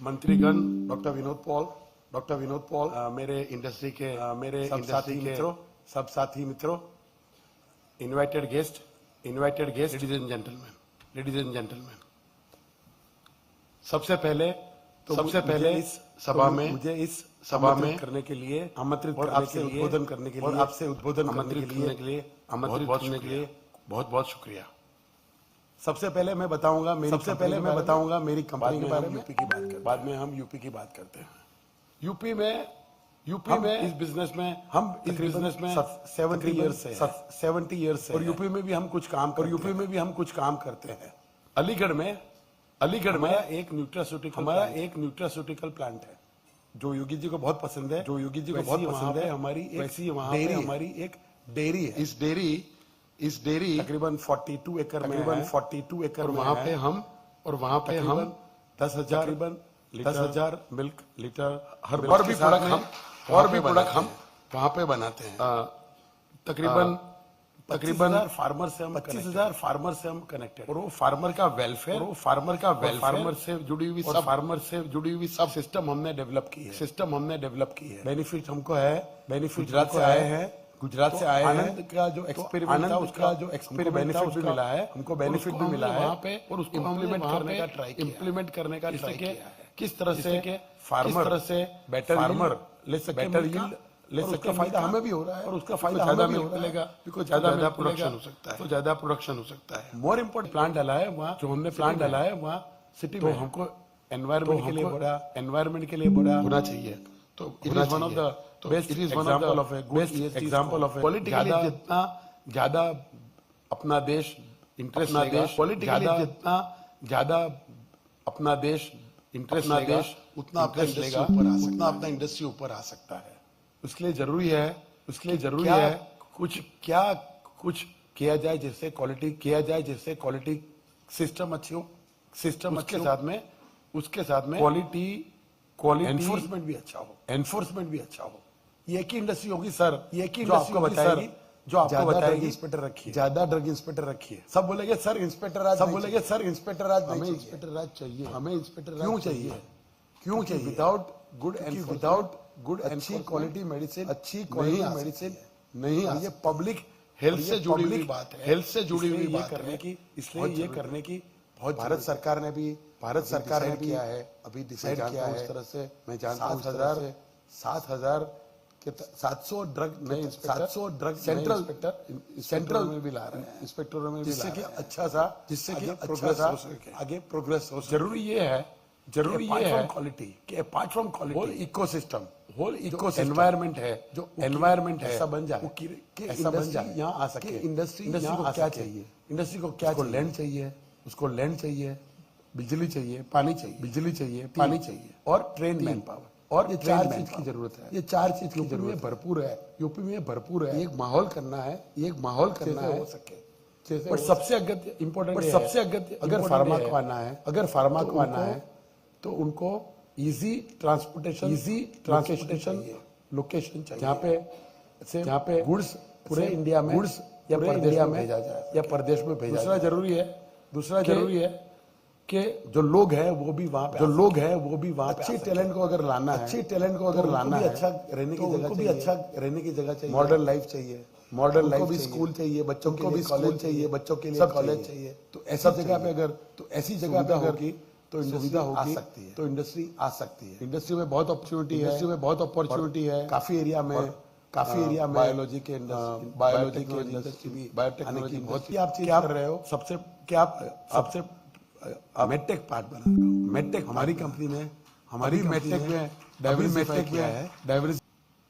मंत्रीगण, doctor Vinod Paul, मेरे industry के सब साथी मित्रों, invited guest, ladies and gentleman, सबसे पहले इस सभा में आमंत्रित करने के लिए और आपसे उद्बोधन करने के लिए बहुत बहुत शुक्रिया। सबसे पहले मैं बताऊंगा मेरी कंपनी के बारे में, यूपी की बात करते, बाद में हम यूपी की बात करते हैं। यूपी में इस बिजनेस में 70 इयर्स से और यूपी में भी हम कुछ काम करते हैं। अलीगढ़ में हमारा एक न्यूट्रास्यूटिकल प्लांट है जो योगी जी को बहुत पसंद है। हमारी एक डेयरी है। इस डेयरी तकरीबन 42 एकड़ में है। और वहां पे हम 10,000 मिल्क लीटर और भी प्रोडक्ट हम वहां पे बनाते हैं। तकरीबन 25,000 फार्मर से हम कनेक्टेड, और वो फार्मर का वेलफेयर, फार्मर से जुड़ी हुई सब सिस्टम हमने डेवलप की है। बेनिफिट हमको है, गुजरात से आए हैं। आनंद का जो एक्सपेरिमेंट था, उसका जो बेनिफिट भी मिला है, हमको बेनिफिट भी मिला है वहां पे, और उसको इम्प्लीमेंट करने का ट्राई किया है। किस तरह से बेटर ले सकते, फायदा हमें भी हो रहा है और उसका फायदा हमें भी मिलेगा, बिकॉज़ ज्यादा प्रोडक्शन हो सकता है। मोर इम्पोर्टेंट प्लांट डाला है वहाँ, जो हमने प्लांट डाला है वहाँ सिटी में, हमको एनवायरमेंट के लिए बड़ा होना चाहिए। तो it is one of the best example of a good example of politically जितना ज्यादा अपना देश इंटरेस्ट लेगा, पॉलिटिकली जितना ज्यादा अपना देश इंटरेस्ट लेगा, उतना अपना इंडस्ट्री ऊपर आ सकता है। उसके लिए जरूरी है कुछ किया जाए जिससे क्वालिटी सिस्टम अच्छी हो, उसके साथ में क्वालिटी एनफोर्समेंट भी अच्छा हो। ये की इंडस्ट्री होगी सर, जो आपको बताएगी इंस्पेक्टर रखिए, ज्यादा ड्रग इंस्पेक्टर रखिए। सब बोलेंगे सर इंस्पेक्टर राज, हमें इंस्पेक्टर राज चाहिए। क्यों चाहिए? विदाउट गुड अच्छी क्वालिटी मेडिसिन नहीं, ये पब्लिक हेल्थ से जुड़ी हुई बात है, इसलिए ये करने की बहुत भारत सरकार ने भी किया है, अभी डिसाइड किया है। उस तरह से मैं जानता हूँ 700 ड्रग सेंट्रल में भी ला रहे हैं, इंस्पेक्टरों में, जिससे कि अच्छा आगे प्रोग्रेस हो। जरूरी ये है क्वालिटी के apart from quality whole ecosystem environment है, जो एनवायरमेंट है ऐसा बन जाए यहाँ आ सके। इंडस्ट्री को क्या चाहिए? उसको लैंड चाहिए, बिजली चाहिए, पानी चाहिए और ट्रेन मैन पावर, और ये 4 चीज की जरूरत है। यूपी में भरपूर है। एक माहौल करना है हो सके। पर सबसे अगत्य इम्पोर्टेंट अगर फार्मा को आना है तो उनको इजी ट्रांसपोर्टेशन लोकेशन चाहिए, जहाँ पे गुड्स पूरे इंडिया में या प्रदेश में भेजा जाए। दूसरा जरूरी है कि जो लोग हैं वो भी वहाँ पे अच्छे टैलेंट को अगर लाना है, अच्छा रहने की जगह चाहिए, मॉडर्न लाइफ चाहिए, स्कूल चाहिए, बच्चों के लिए स्कूल चाहिए, बच्चों के लिए कॉलेज चाहिए। तो ऐसी जगह पे होगी तो सुविधा होगी, तो इंडस्ट्री आ सकती है। इंडस्ट्री में बहुत अपॉर्चुनिटी है। काफी एरिया में बायोलॉजी के इंडस्ट्री भी, बायोटेक्नोलॉजी बहुत आप चीज कर रहे हो। सबसे मेडटेक पार्ट बना रहा हूँ। मेडटेक हमारी कंपनी में डाइवर्सिटी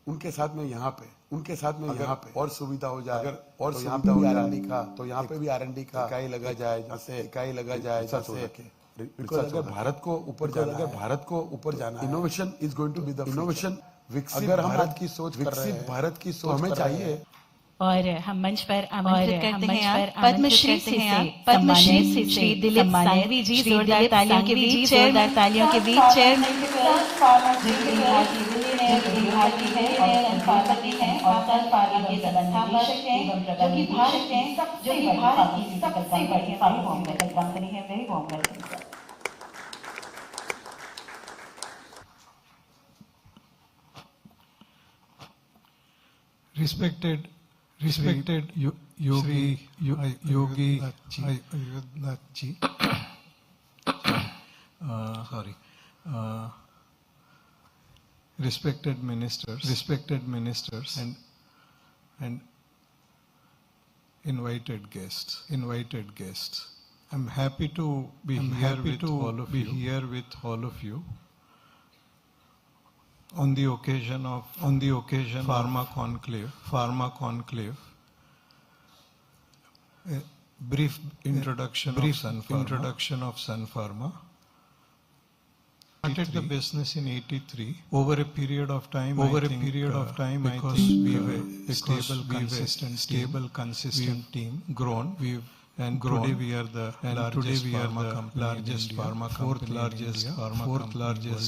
उनके साथ में यहाँ पे और सुविधा हो जाए, और यहाँ पे भी आर&डी का, तो यहाँ पे भी आर&डी का इकाई लगा जाए, जैसे अगर भारत को ऊपर जाना है, innovation is going to be the innovation. अगर हम भारत की सोच हमें चाहिए। और हम मंच पर आमंत्रित करते हैं पद्मश्री से श्री दिलीप सांघवी जी, जोरदार तालियों के बीच chairman Respected Yogi Ayodhnath ji. Sorry. Respected ministers, and invited guests. I'm happy to be here with all of you on the occasion Pharma Conclave. A brief introduction of Sun Pharma. Started the business in '83. Over a period of time, I think we were a stable, consistent team. Grown. Today we are the largest pharma company, fourth largest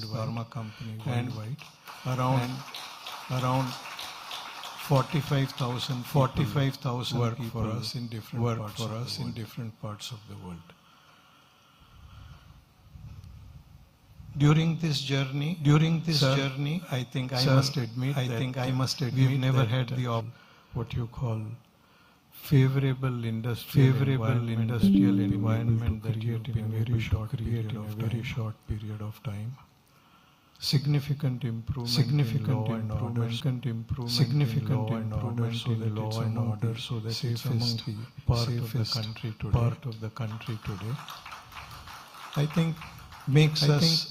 pharma company worldwide. Around 45,000 work for us in different parts of the world. During this journey, I think I must admit we've never had the what you call favorable industrial environment that you have been very short period of time. Significant improvement in law and order, so that it's the safest part of the country today. I think makes us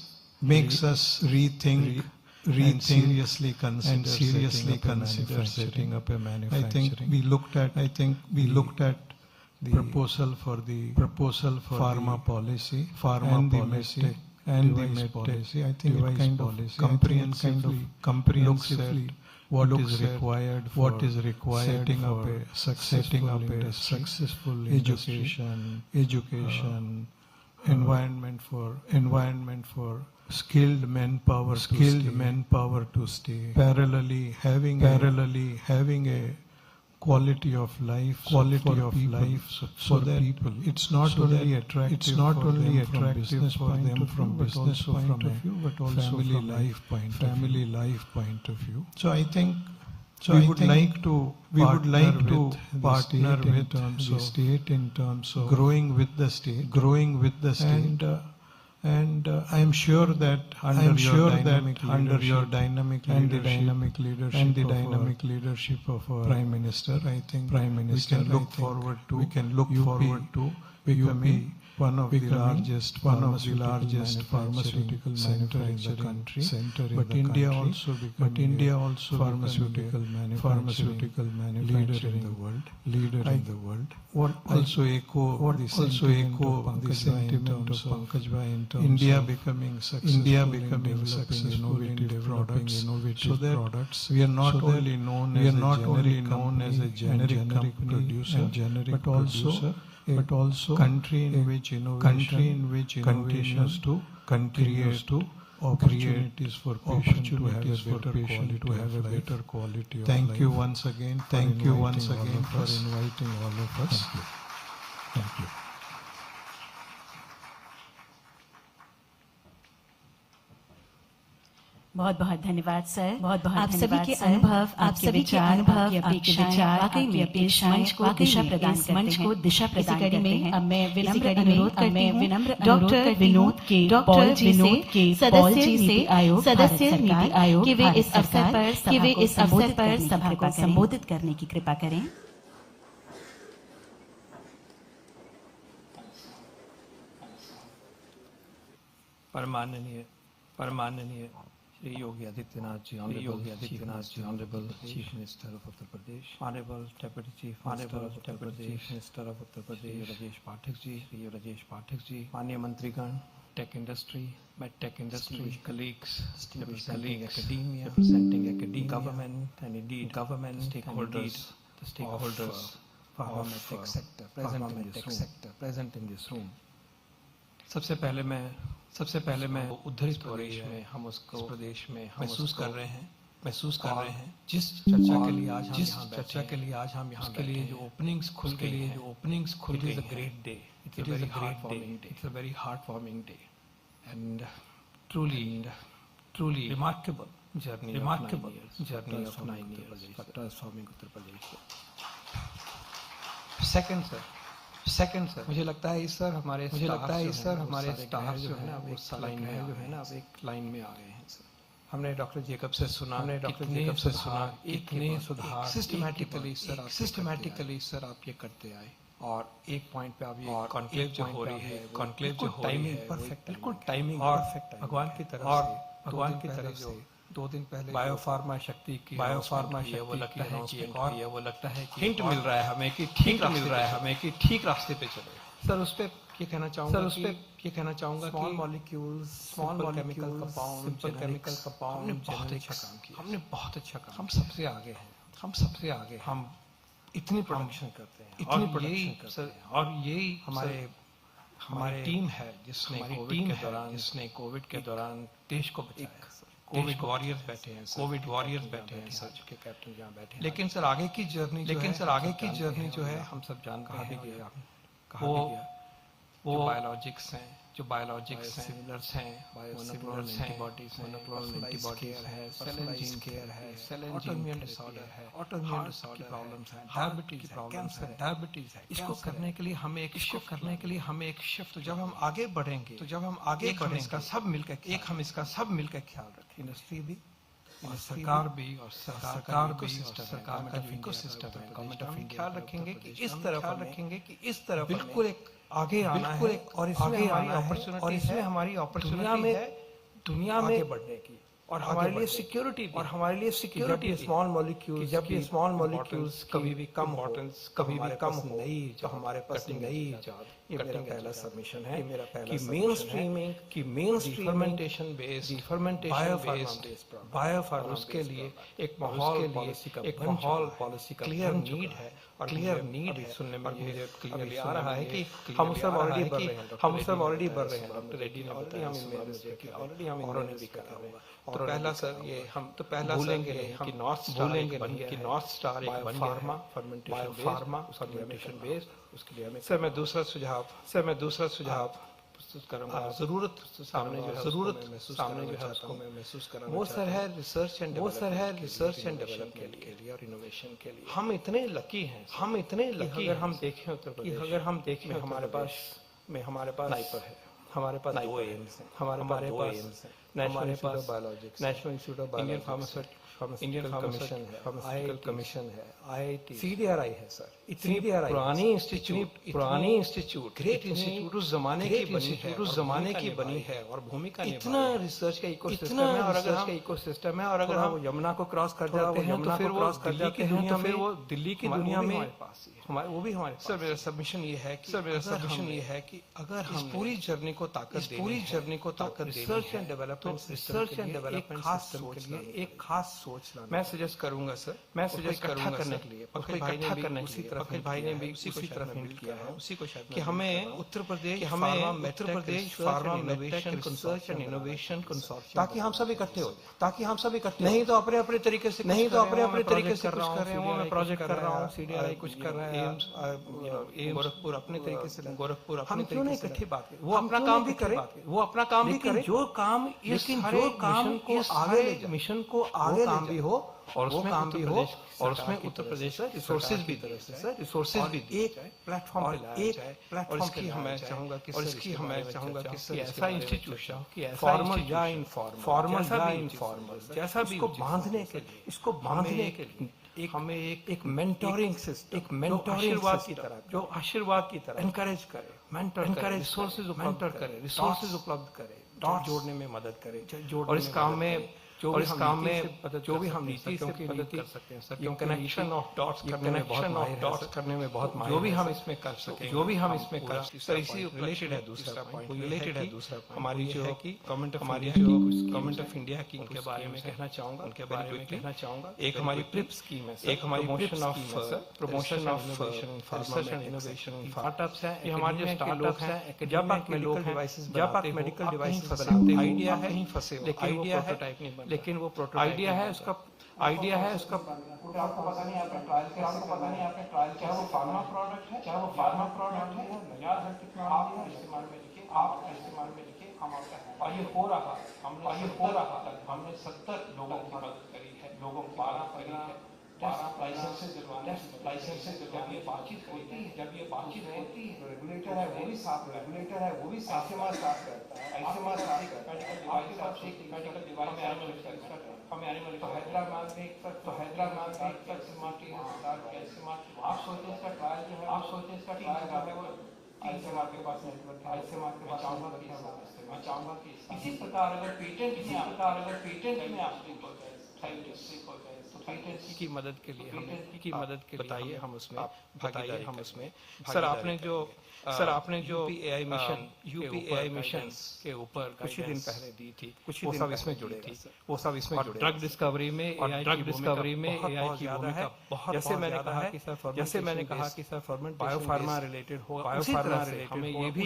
rethink and seriously consider setting up a manufacturing. I think we looked at the proposal for pharma policy and the med policy. I think it kind of comprehensively what is required for setting up a successful education, environment for skilled manpower to stay. Parallelly having a quality of life for people. It's not only attractive for them from business point of view, but also family life point of view. So I think we would like to partner with the state in terms of growing with the state, and I am sure that under your dynamic leadership of our Prime Minister, I think we can look forward to becoming one of the largest pharmaceutical center in the country. But India also pharmaceutical manufacturing leader in the world. What also echo the sentiment of Pankaj Bhai in terms India becoming successful in developing products. We are not only known as a generic producer, but also country in which innovation continues to create opportunities for patients to have a better quality of life. Thank you once again for inviting all of us. Thank you. बहुत बहुत धन्यवाद sir. आप सभी के अनुभव, आपके विचार, आपकी अपेक्षाएं वाकई में इस मंच को दिशा प्रदान करते हैं। अब मैं विनम्र अनुरोध करती हूँ डॉक्टर विनोद के पॉल जी से सदस्य नीति आयोग कि वे इस अवसर पर सभा को संबोधित करने की कृपा करें। परमाननीय Shri Yogi Adityanath ji, Honorable Chief Minister of Uttar Pradesh, Honorable Deputy Chief Minister of Uttar Pradesh, Rajesh Pathak ji, Manya Mantrigan, Tech Industry, MedTech Industry, colleagues, representing academia, government, and indeed stakeholders, pharma medtech sector present in this room. सबसे पहले मैं उद्धरित प्रदेश में हम उसको महसूस कर रहे हैं जिस चर्चा के लिए आज हम यहाँ के लिए जो ओपनिंग्स खुल गए it is a great day, it's a very heart warming day, and truly truly remarkable journey of 9 years for transforming Uttar Pradesh. Second sir, मुझे लगता है इस सर हमारे स्टाफ जो है ना वो लाइन में जो है ना अब एक लाइन में आ गए हैं सर। हमने डॉक्टर जेकब से सुना, इतने सुधार सिस्टमैटिकली सर आप ये करते आए, और एक पॉइंट पे आप ये कॉन्क्लेव जो हो रही है, टाइमिंग परफेक्ट, बिल्कुल टाइमिंग परफेक्ट, भगवान की तरफ से 2 दिन पहले बायोफार्मा शक्ति की वो लगता है कि हिंट मिल रहा है हमें कि ठीक रास्ते पे चलो सर। उस पे ये कहना चाहूंगा small molecules, simple chemical compound, हमने बहुत अच्छा काम, हम सबसे आगे हैं, हम इतनी प्रोडक्शन करते हैं, और यही हमारी टीम है जिसने कोविड के दौरान देश को बचाया। कोविड वॉरियर्स बैठे हैं सर, के कैप्टन जहाँ बैठे हैं। लेकिन सर आगे की जर्नी जो है हम सब जानते हैं, वो बायोलॉजिक्स हैं, सिमिलर्स हैं, एंटीबॉडीज है, सेल एंड जीन केयर है, ऑटोइम्यून डिसऑर्डर है, की प्रॉब्लम्स हैं, डायबिटीज है। इसको करने के लिए हमें एक शिफ्ट, जब हम आगे बढ़ेंगे इसका सब मिलकर ख्याल रखें, इंडस्ट्री भी, सरकार भी, और सरकार का जो इकोसिस्टम है, गवर्नमेंट ऑफ इंडिया ख्याल रखेंगे कि इस तरफ बिल्कुल एक आगे आना है, और इसमें हमारी अपॉर्चुनिटी है दुनिया में आगे बढ़ने की, और हमारे लिए सिक्योरिटी स्मॉल मॉलिक्यूल्स, जब ये स्मॉल मॉलिक्यूल्स कभी भी कम हो, नहीं, जो हमारे पास नई इजाद, ये मेरा पहला सबमिशन है कि मेन स्ट्रीमिंग बेस्ड बायोफार्मा, उसके लिए एक माहौल पॉलिसी का क्लियर नीड है, और क्लियर नीड है। सुनने में मुझे क्लियरली आ रहा है कि हम सब ऑलरेडी बढ़ रहे हैं, डॉक्टर रेड्डी ने बताया, ऑलरेडी हम इन्होंने भी करा होगा। और पहला सर ये हम तो पहला भूलेंगे कि नॉर्थ स्टार एक फार्मा फर्मेंटेशन बेस्ड, उसके लिए हमें सर मैं दूसरा सुझाव प्रस्तुत करूंगा, जरूरत सामने जो है उसको मैं महसूस करूंगा, वो सर है रिसर्च एंड डेवलपमेंट के लिए और इनोवेशन के लिए। हम इतने लकी हैं अगर हम देखें हमारे पास स्नाइपर है, हमारे पास 2 एम्स हैं, हमारे पास national institute of biology, Indian pharmaceutical commission है, IIT, CDRI है सर, इतनी पुरानी इंस्टीट्यूट, ग्रेट इंस्टीट्यूट उस जमाने की बनी है, और भूमिका इतना रिसर्च का इकोसिस्टम है, और अगर हम यमुना को क्रॉस कर जाते हैं तो फिर वो दिल्ली की दुनिया में वो भी हमारे सर। मेरा सबमिशन ये है कि अगर हम पूरी जर्नी को ताकत दें, रिसर्च एंड डेवलपमेंट एक खास सोच लाना, मैं सजेस्ट करूंगा सर, करने के लिए पंकज भाई ने भी उसी तरफ हिंट किया है, उसी को शायद कि हमें Uttar Pradesh pharma innovation research and innovation consortium, ताकि हम सब इकट्ठे हो, नहीं तो अपने तरीके से कुछ कर रहे हैं, वो मैं प्रोजेक्ट कर रहा हूँ, CDRI कुछ कर रहा है, गोरखपुर अपने तरीके से, हम क्यों नहीं इकट्ठी बात करें, वो अपना काम भी करे, जो काम मिशन को आगे काम भी हो, और उसमें उत्तर प्रदेश रिसोर्सेज भी एक प्लेटफॉर्म और इसकी मैं चाहूंगा कि ऐसा इंस्टीट्यूशन फॉर्मल या इनफॉर्मल जैसा भी इसको बांधने के लिए हमें एक मेंटोरिंग सिस्टम, जो आशीर्वाद की तरह एनकरेज करे, रिसोर्सेज उपलब्ध करे, डॉट जोड़ने में मदद करे, और इस काम में जो भी हम नीति से मदद कर सकते हैं सर, ये कनेक्शन ऑफ डॉट्स करने में बहुत माहिर, जो भी हम इसमें कर सकें सर, इसी रिलेटेड है दूसरा पॉइंट हमारी जो है कि गवर्नमेंट ऑफ इंडिया की, उनके बारे में कहना चाहूंगा, एक हमारी प्रिप स्कीम है, एक हमारी promotion of research and innovation startups है, ये हमारे जो स्टार्टअप्स हैं, जब आप मेडिकल डिवाइसेस बनाते हैं, आइडिया है लेकिन वो प्रोटोटाइप नहीं बनता, लेकिन वो आइडिया है उसका आपको पता नहीं आपका ट्रायल क्या वो फार्मा प्रोडक्ट है, बाजार है कितना आप इस्तेमाल में लिखे और ये हो रहा हमने 70 लोगों की मदद करी है, लोगों की 12 करी है। लाइसेंसेस दिलवाने, जब ये बातचीत होती है, रेगुलेटर है वो भी साथ रेगुलेटर है वो भी साथ साथ करता है, ऐसे में साथ करता है। मेडिकल डिवाइस हमें एनिमल तो हैदराबाद में एक कैल्शियम आप सोचते इसका ट्रायल जो है, आप सोचते इसका ट्रायल जो है वो आईसीएमआर के पास नेटवर्क है, आईसीएमआर के पास मैं चाहूंगा कि इसी प्रकार अगर पेटेंट में आप साइंटिस्ट हो जाए तो पेटेंट की मदद के लिए बताइए हम उसमें सर आपने जो यूपी एआई मिशन के ऊपर कुछ ही दिन पहले दी थी, वो सब इसमें जुड़े थी, वो सब इसमें जुड़े। ड्रग डिस्कवरी में एआई की भूमिका बहुत, जैसे मैंने कहा कि सर फॉर्मेट बायोफार्मा रिलेटेड होगा, हमें ये भी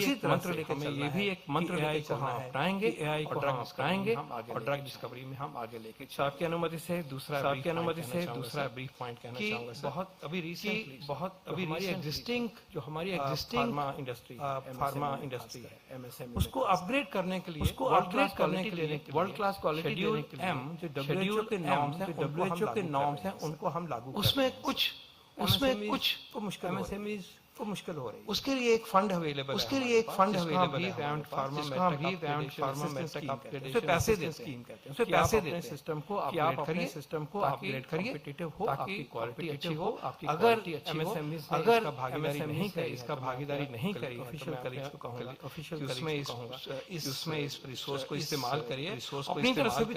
एक मंत्र एआई को हम अपनाएंगे, एआई को हम अपनाएंगे और ड्रग डिस्कवरी में हम आगे लेके। आपकी अनुमति से दूसरा ब्रीफ पॉइंट कहना चाहूंगा सर। बहुत अभी हमारी एग्जिस्टिंग फार्मा इंडस्ट्री है एमएसएमई, उसको अपग्रेड करने के लिए वर्ल्ड क्लास क्वालिटी देने के लिए जो डब्ल्यूएचओ के नॉर्म्स हैं उनको हम लागू उसमें कुछ एमएसएमईज को मुश्किल हो रही है। उसके लिए एक फंड अवेलेबल है, पैसे देते सिस्टम को अपग्रेड करिए, कॉम्पिटिटिव हो, आपकी क्वालिटी अच्छी हो। अगर एमएसएमई इसका भागीदारी नहीं करी, ऑफिशियल करेज को कहूंगा, उसमें इस रिसोर्स को इस्तेमाल करिए, अपनी तरफ से भी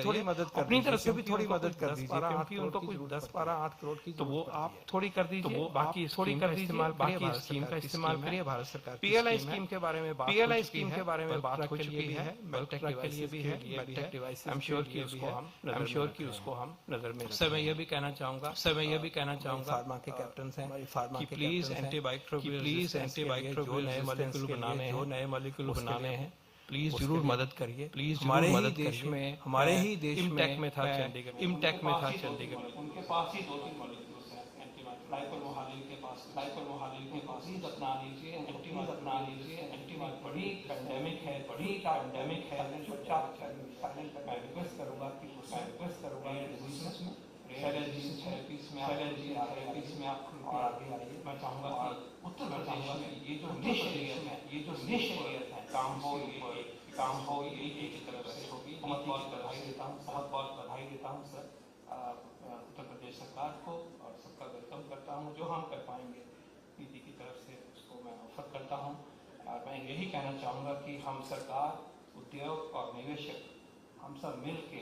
थोड़ी मदद कर दीजिए, क्योंकि उनको कुछ 10-12-8 करोड़ की तो वो आप थोड़ी कर दीजिए, बाकी थोड़ी कर दीजिए, बाकी स्कीम का इस्तेमाल करिए। भारत सरकार पीएलआई स्कीम के बारे में बात हो चुकी है, मेल्टेक के लिए भी है, आई एम श्योर कि उसको हम नजर में। सर मैं ये भी कहना चाहूंगा फार्मा के कैप्टन हैं कि प्लीज एंटीबायोटिक जो नए मॉलिक्यूल बनाने हैं प्लीज जरूर मदद करिए, हमारे ही देश में इमटेक में था चंडीगढ़, उनके पास ही 2-3 मॉलिक्यूल्स हैं एंटीबायोटिक, लाइकोल मोहालिल के पास प्लीज अपना लीजिए, एंटीबायोटिक बड़ी पैंडेमिक है, चुपचाप मैं रिक्वेस्ट करूंगा कि थेरेपीज में आप आगे आइए। मैं चाहूंगा कि उत्तर प्रदेश में ये जो निश एरिया है काम हो ये की तरफ से होगी। बहुत बधाई देता हूँ सर उत्तर प्रदेश सरकार को और सबका वेलकम करता हूँ। जो हम कर पाएंगे पीपी की तरफ से उसको मैं ऑफर करता हूँ। और मैं यही कहना चाहूँगा कि हम सरकार, उद्योग और निवेशक हम सब मिल के,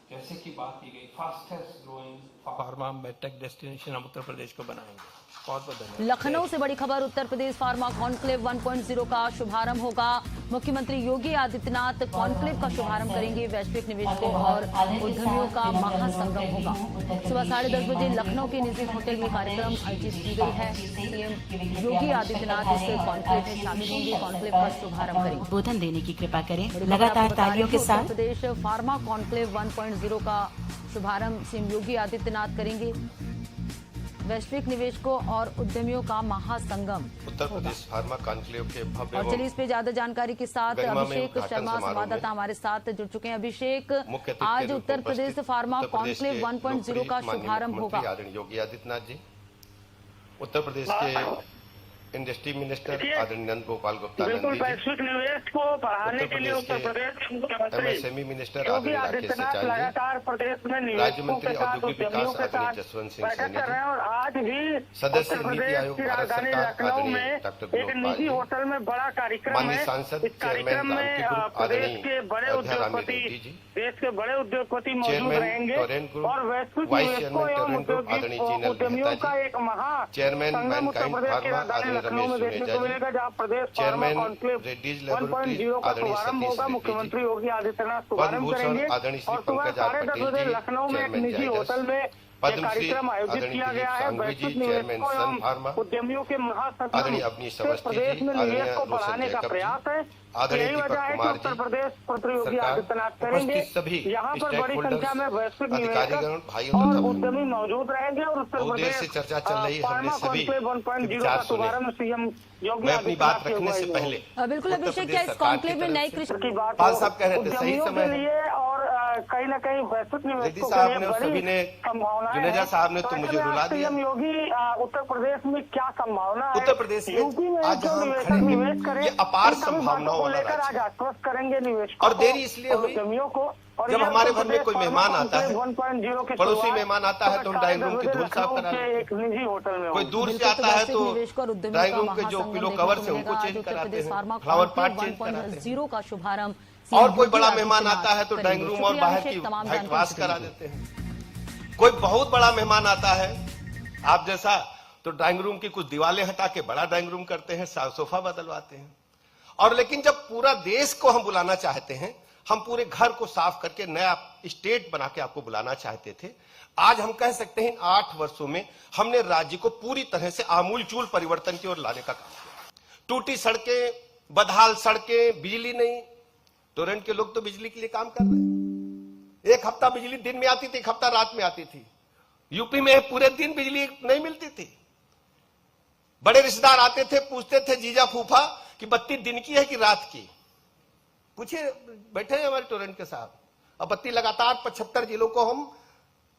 जैसे कि बात की गई, fastest growing pharma medtech destination हम उत्तर प्रदेश को बनाएंगे। बहुत धन्यवाद। लखनऊ से बड़ी खबर, उत्तर प्रदेश फार्मा कॉन्क्लेव 1.0 का शुभारंभ होगा। मुख्यमंत्री योगी आदित्यनाथ कॉन्क्लेव का शुभारंभ करेंगे। वैश्विक निवेशकों और उद्यमियों का महासंगम होगा। सुबह 10:30 बजे लखनऊ के निजी होटल में कार्यक्रम आयोजित की गई है। सीएम योगी आदित्यनाथ इस कॉन्क्लेव में शामिल होंगे, कॉन्क्लेव का शुभारंभ करेंगे। उद्बोधन देने की कृपा करें लगातार तालियों के साथ। उत्तर प्रदेश फार्मा कॉन्क्लेव 1.0 का शुभारंभ सीएम योगी आदित्यनाथ करेंगे। वैश्विक निवेशकों और उद्यमियों का महासंगम उत्तर प्रदेश फार्मा कॉन्क्लेव के भव्य और चलिए इस पे ज्यादा जानकारी के साथ अभिषेक शर्मा संवाददाता हमारे साथ जुड़ चुके हैं। अभिषेक, आज उत्तर प्रदेश फार्मा कॉन्क्लेव 1.0 का शुभारंभ होगा। आदरणीय योगी आदित्यनाथ जी, उत्तर प्रदेश के इंडस्ट्री मिनिस्टर आदरणीय नंद गोपाल गुप्ता नंदी, वैश्विक निवेश को बढ़ाने के लिए उत्तर प्रदेश के मुख्यमंत्री एमएसएमई मिनिस्टर योगी आदरणीय राकेश आदित्यनाथ सिंह लगातार प्रदेश में राज्य निवेशकों मंत्री के साथ, औद्योगिक उद्यमियों विकास के साथ आदरणीय जसवंत सिंह बैठक सैनी कर रहे हैं। और आज भी सदस्य उत्तर नीति प्रदेश आयोग की भारत राजधानी सरकार लखनऊ आदरणीय में डॉक्टर एक विनोद निजी पाल होटल में बड़ा कार्यक्रम माननीय है। सांसद इस कार्यक्रम चेयरमैन में प्रदेश के बड़े उद्योगपति मौजूद चेयरमैन रहेंगे टोरेंट ग्रुप, और वैश्विक वाइस निवेशकों चेयरमैन एवं टोरेंट ग्रुप आदरणीय जीनल उद्यमियों मेहता का जी, एक महा चेयरमैन संगम उत्तर मैनकाइंड प्रदेश की फार्मा राजधानी आदरणीय लखनऊ में रमेश देखने को सुनेजा मिलेगा, जहाँ प्रदेश pharma chairman conclave Reddy's 1.0 laboratories का आदरणीय शुभारंभ सतीश होगा। रेड्डी मुख्यमंत्री जी, योगी आदित्यनाथ शुभारंभ पद्म भूषण करेंगे आदरणीय श्री और सुबह पंकज आर 10:30 पटेल बजे जी, लखनऊ में एक चेयरमैन निजी जायडस, होटल में पद्मश्री कार्यक्रम आयोजित आदरणीय किया दिलीप गया है। शांघवी जी, वैश्विक चेयरमैन निवेशकों सन एवं फार्मा, उद्यमियों के महासंगम आदरणीय अवनीश से अवस्थी प्रदेश जी, में आदरणीय निवेश को रोशन बढ़ाने का जैकब प्रयास जी, है। आदरणीय यही दीपक वजह है कि कुमार उत्तर जी, प्रदेश मंत्री योगी सरकार, आदित्यनाथ करेंगे। उपस्थित सभी यहाँ पर स्टेक बड़ी होल्डर्स, संख्या में वैश्विक अधिकारीगण, निवेशक भाइयों और तथा उद्यमी मौजूद रहेंगे और उत्तर बहुत देर प्रदेश से चर्चा चल रही है, हमने फार्मा सभी कॉन्क्लेव 1.0 विचार का सुने। शुभारंभ सीएम योगी मैं अपनी बात आदित्यनाथ की रखने से अगुवाई में पहले बिल्कुल उत्तर अभिषेक, प्रदेश क्या इस सरकार की कॉन्क्लेव में तरफ नई से कृषि की बात पाल हो, साहब कह रहे थे, सही उद्यमियों समय के है। लिए और कहीं न कहीं वैश्विक जगदीश निवेशकों के साहब लिए ने और सभी ने, बड़ी संभावनाएं जुनेजा हैं। साहब ने तो ऐसे मुझे में रुला आज दिया। सीएम योगी उत्तर प्रदेश में क्या संभावना है? उत्तर प्रदेश में यूपी में आज जो जहां हम निवेशक खड़े हैं, निवेश करें, ये अपार इन सभी संभावनाओं बातों को वाला लेकर राज्य आज आश्वस्त करेंगे निवेशकों और को देरी इसलिए और हुई, उद्यमियों को। और जब ये हमारे उत्तर घर में कोई प्रदेश मेहमान आता है, फार्मा कॉन्क्लेव 1.0 की पड़ोसी शुरुआत मेहमान आता है तो हम ड्राइंग रूम की धूल साफ करा लखनऊ के देते एक निजी होटल में हैं। कोई होगी। दूर से बिल्कुल, आता है वैश्विक तो निवेशक और उद्यमियों ड्राइंग का रूम के जो महासंगम पिलो देखने कवर को से उनको मिलेगा। चेंज उत्तर कराते प्रदेश हैं, pharma flower conclave part change कराते हैं 1.0 का शुभारंभ और कोई सीएम बड़ा योगी मेहमान आता है तो आदित्यनाथ ड्राइंग रूम और करेंगे। बाहर शुक्रिया की अभिषेक, तमाम वाइट जानकारी वाश के करा लिए। देते हैं। कोई बहुत बड़ा मेहमान आता है आप जैसा तो ड्राइंग रूम की कुछ दीवारें हटा के बड़ा ड्राइंग रूम करते हैं, सोफा बदलवाते हैं। और लेकिन जब पूरा देश को हम बुलाना चाहते हैं, हम पूरे घर को साफ करके नया स्टेट बना के आपको बुलाना चाहते थे। आज हम कह सकते हैं 8 वर्षों में हमने राज्य को पूरी तरह से आमूलचूल परिवर्तन की ओर लाने का काम किया। टूटी सड़कें, बदहाल सड़कें, बिजली नहीं, टोरेंट के लोग तो बिजली के लिए काम कर रहे हैं। एक हफ्ता बिजली दिन में आती थी, एक हफ्ता रात में आती थी। यूपी में पूरे दिन बिजली नहीं मिलती थी। बड़े रिश्तेदार आते थे, पूछते थे जीजा फूफा कि बत्ती दिन की है कि रात की। पूछिए, बैठे हैं हमारे टोरेंट के साहब। अब बत्ती लगातार 75 जिलों को हम